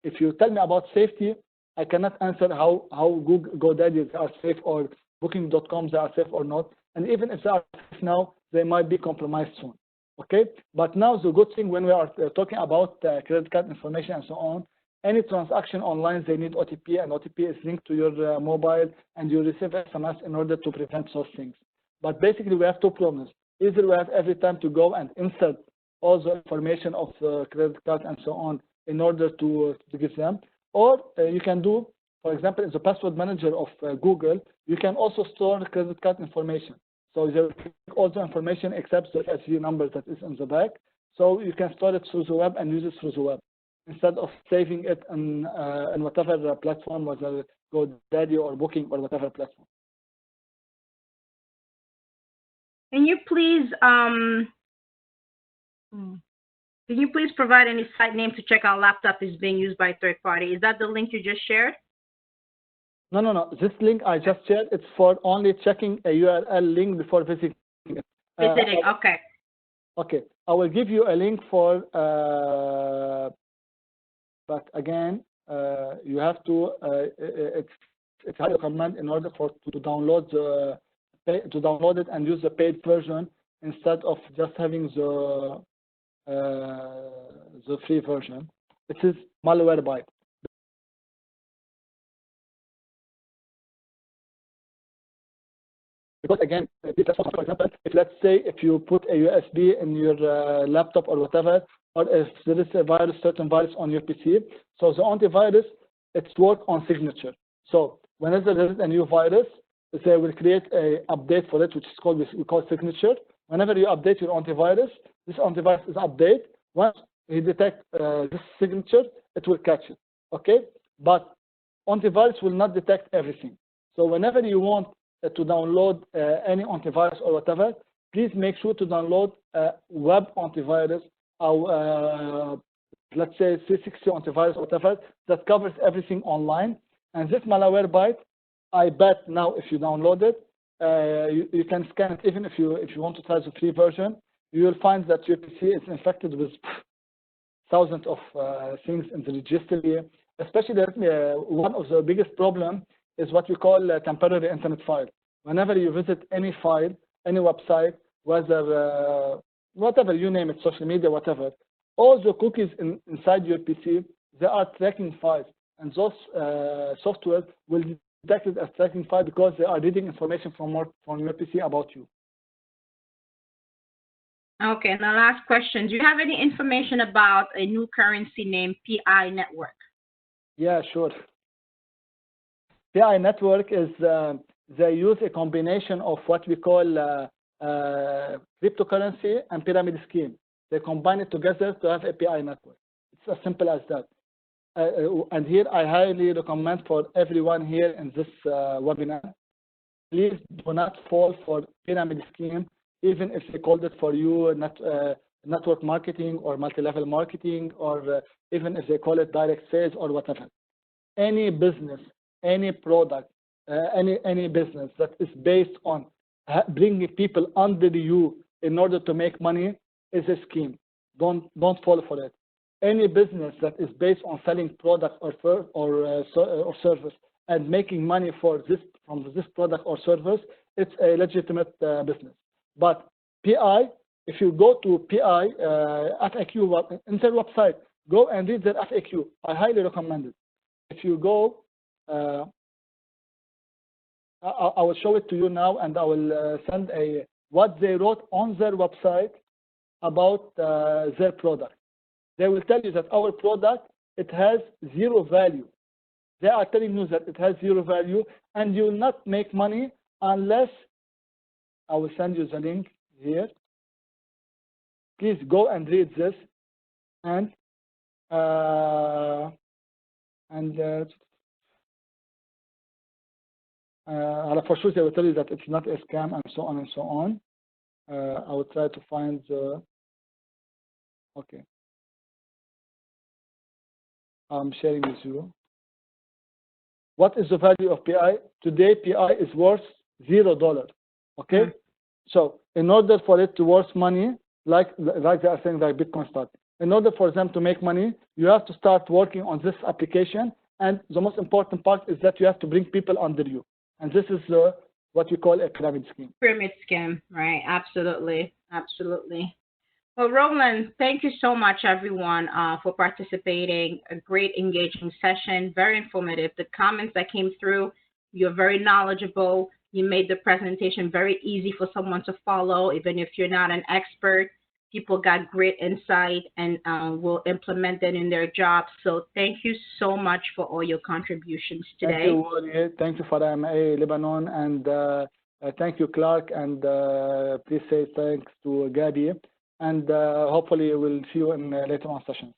If you tell me about safety, I cannot answer how GoDaddy are safe or Booking.com they are safe or not. And even if they are safe now, they might be compromised soon. Okay? But now the good thing when we are talking about credit card information and so on, any transaction online, they need OTP, and OTP is linked to your mobile, and you receive SMS in order to prevent those things. But basically, we have two problems. Either we have every time to go and insert all the information of the credit card and so on in order to give them, or you can do, for example, in the password manager of Google, you can also store credit card information. So there all the information except the SV number that is in the back. So you can store it through the web and use it through the web instead of saving it in whatever platform, whether GoDaddy or Booking or whatever platform. Can you please provide any site name to check our laptop is being used by a third party? Is that the link you just shared? No. This link I just shared, it's for only checking a URL link before visiting it. Okay. Okay. I will give you a link for, but again, you have to, it's highly recommended in order to download it and use the paid version instead of just having the free version. This is Malwarebytes. Because again, for example, if let's say if you put a USB in your laptop or whatever, or if there is a virus, certain virus on your PC, so the antivirus, it's work on signature. So whenever there is a new virus, they will create a update for it, which is called, we call signature. Whenever you update your antivirus, this antivirus is updated. Once you detect this signature, it will catch it. Okay, but antivirus will not detect everything. So whenever you want to download any antivirus or whatever, please make sure to download web antivirus or let's say 360 antivirus or whatever that covers everything online. And this Malwarebytes, I bet now if you download it, you can scan it. Even if you want to try the free version, you will find that your PC is infected with thousands of things in the registry. Especially one of the biggest problems is what we call a temporary internet file. Whenever you visit any file, any website, whether whatever you name it, social media, whatever, all the cookies inside your PC, they are tracking files, and those software will detect it as tracking file because they are reading information from your PC about you. Okay, now last question. Do you have any information about a new currency named PI Network? Yeah, sure. PI Network is, they use a combination of what we call cryptocurrency and pyramid scheme. They combine it together to have a PI network. It's as simple as that. And here I highly recommend for everyone here in this webinar, please do not fall for pyramid scheme, even if they called it for you network marketing or multi-level marketing, or even if they call it direct sales or whatever. Any business, any product, any business that is based on bringing people under you in order to make money is a scheme. Don't fall for it. Any business that is based on selling product or service and making money from this product or service, it's a legitimate business. But PI, if you go to PI FAQ in their website, go and read their FAQ. I highly recommend it. If you go, I will show it to you now, and I will send what they wrote on their website about their product. They will tell you that our product, it has zero value. They are telling you that it has zero value, and you will not make money unless, I will send you the link here. Please go and read this, and And for sure they will tell you that it's not a scam and so on and so on. I will try to find the, okay. I'm sharing with you. What is the value of PI? Today, PI is worth $0. Okay? So in order for it to worth money, like they are saying, like Bitcoin stock, in order for them to make money, you have to start working on this application. And the most important part is that you have to bring people under you. And this is what we call a pyramid scheme. Pyramid scheme, right? Absolutely. Absolutely. Well, Roland, thank you so much, everyone, for participating. A great engaging session, very informative. The comments that came through, you're very knowledgeable. You made the presentation very easy for someone to follow, even if you're not an expert. People got great insight and will implement it in their jobs. So thank you so much for all your contributions today. Thank you, Wally. Thank you for IMA Lebanon, and thank you, Clark, and please say thanks to Gabby. And hopefully we'll see you in later on sessions.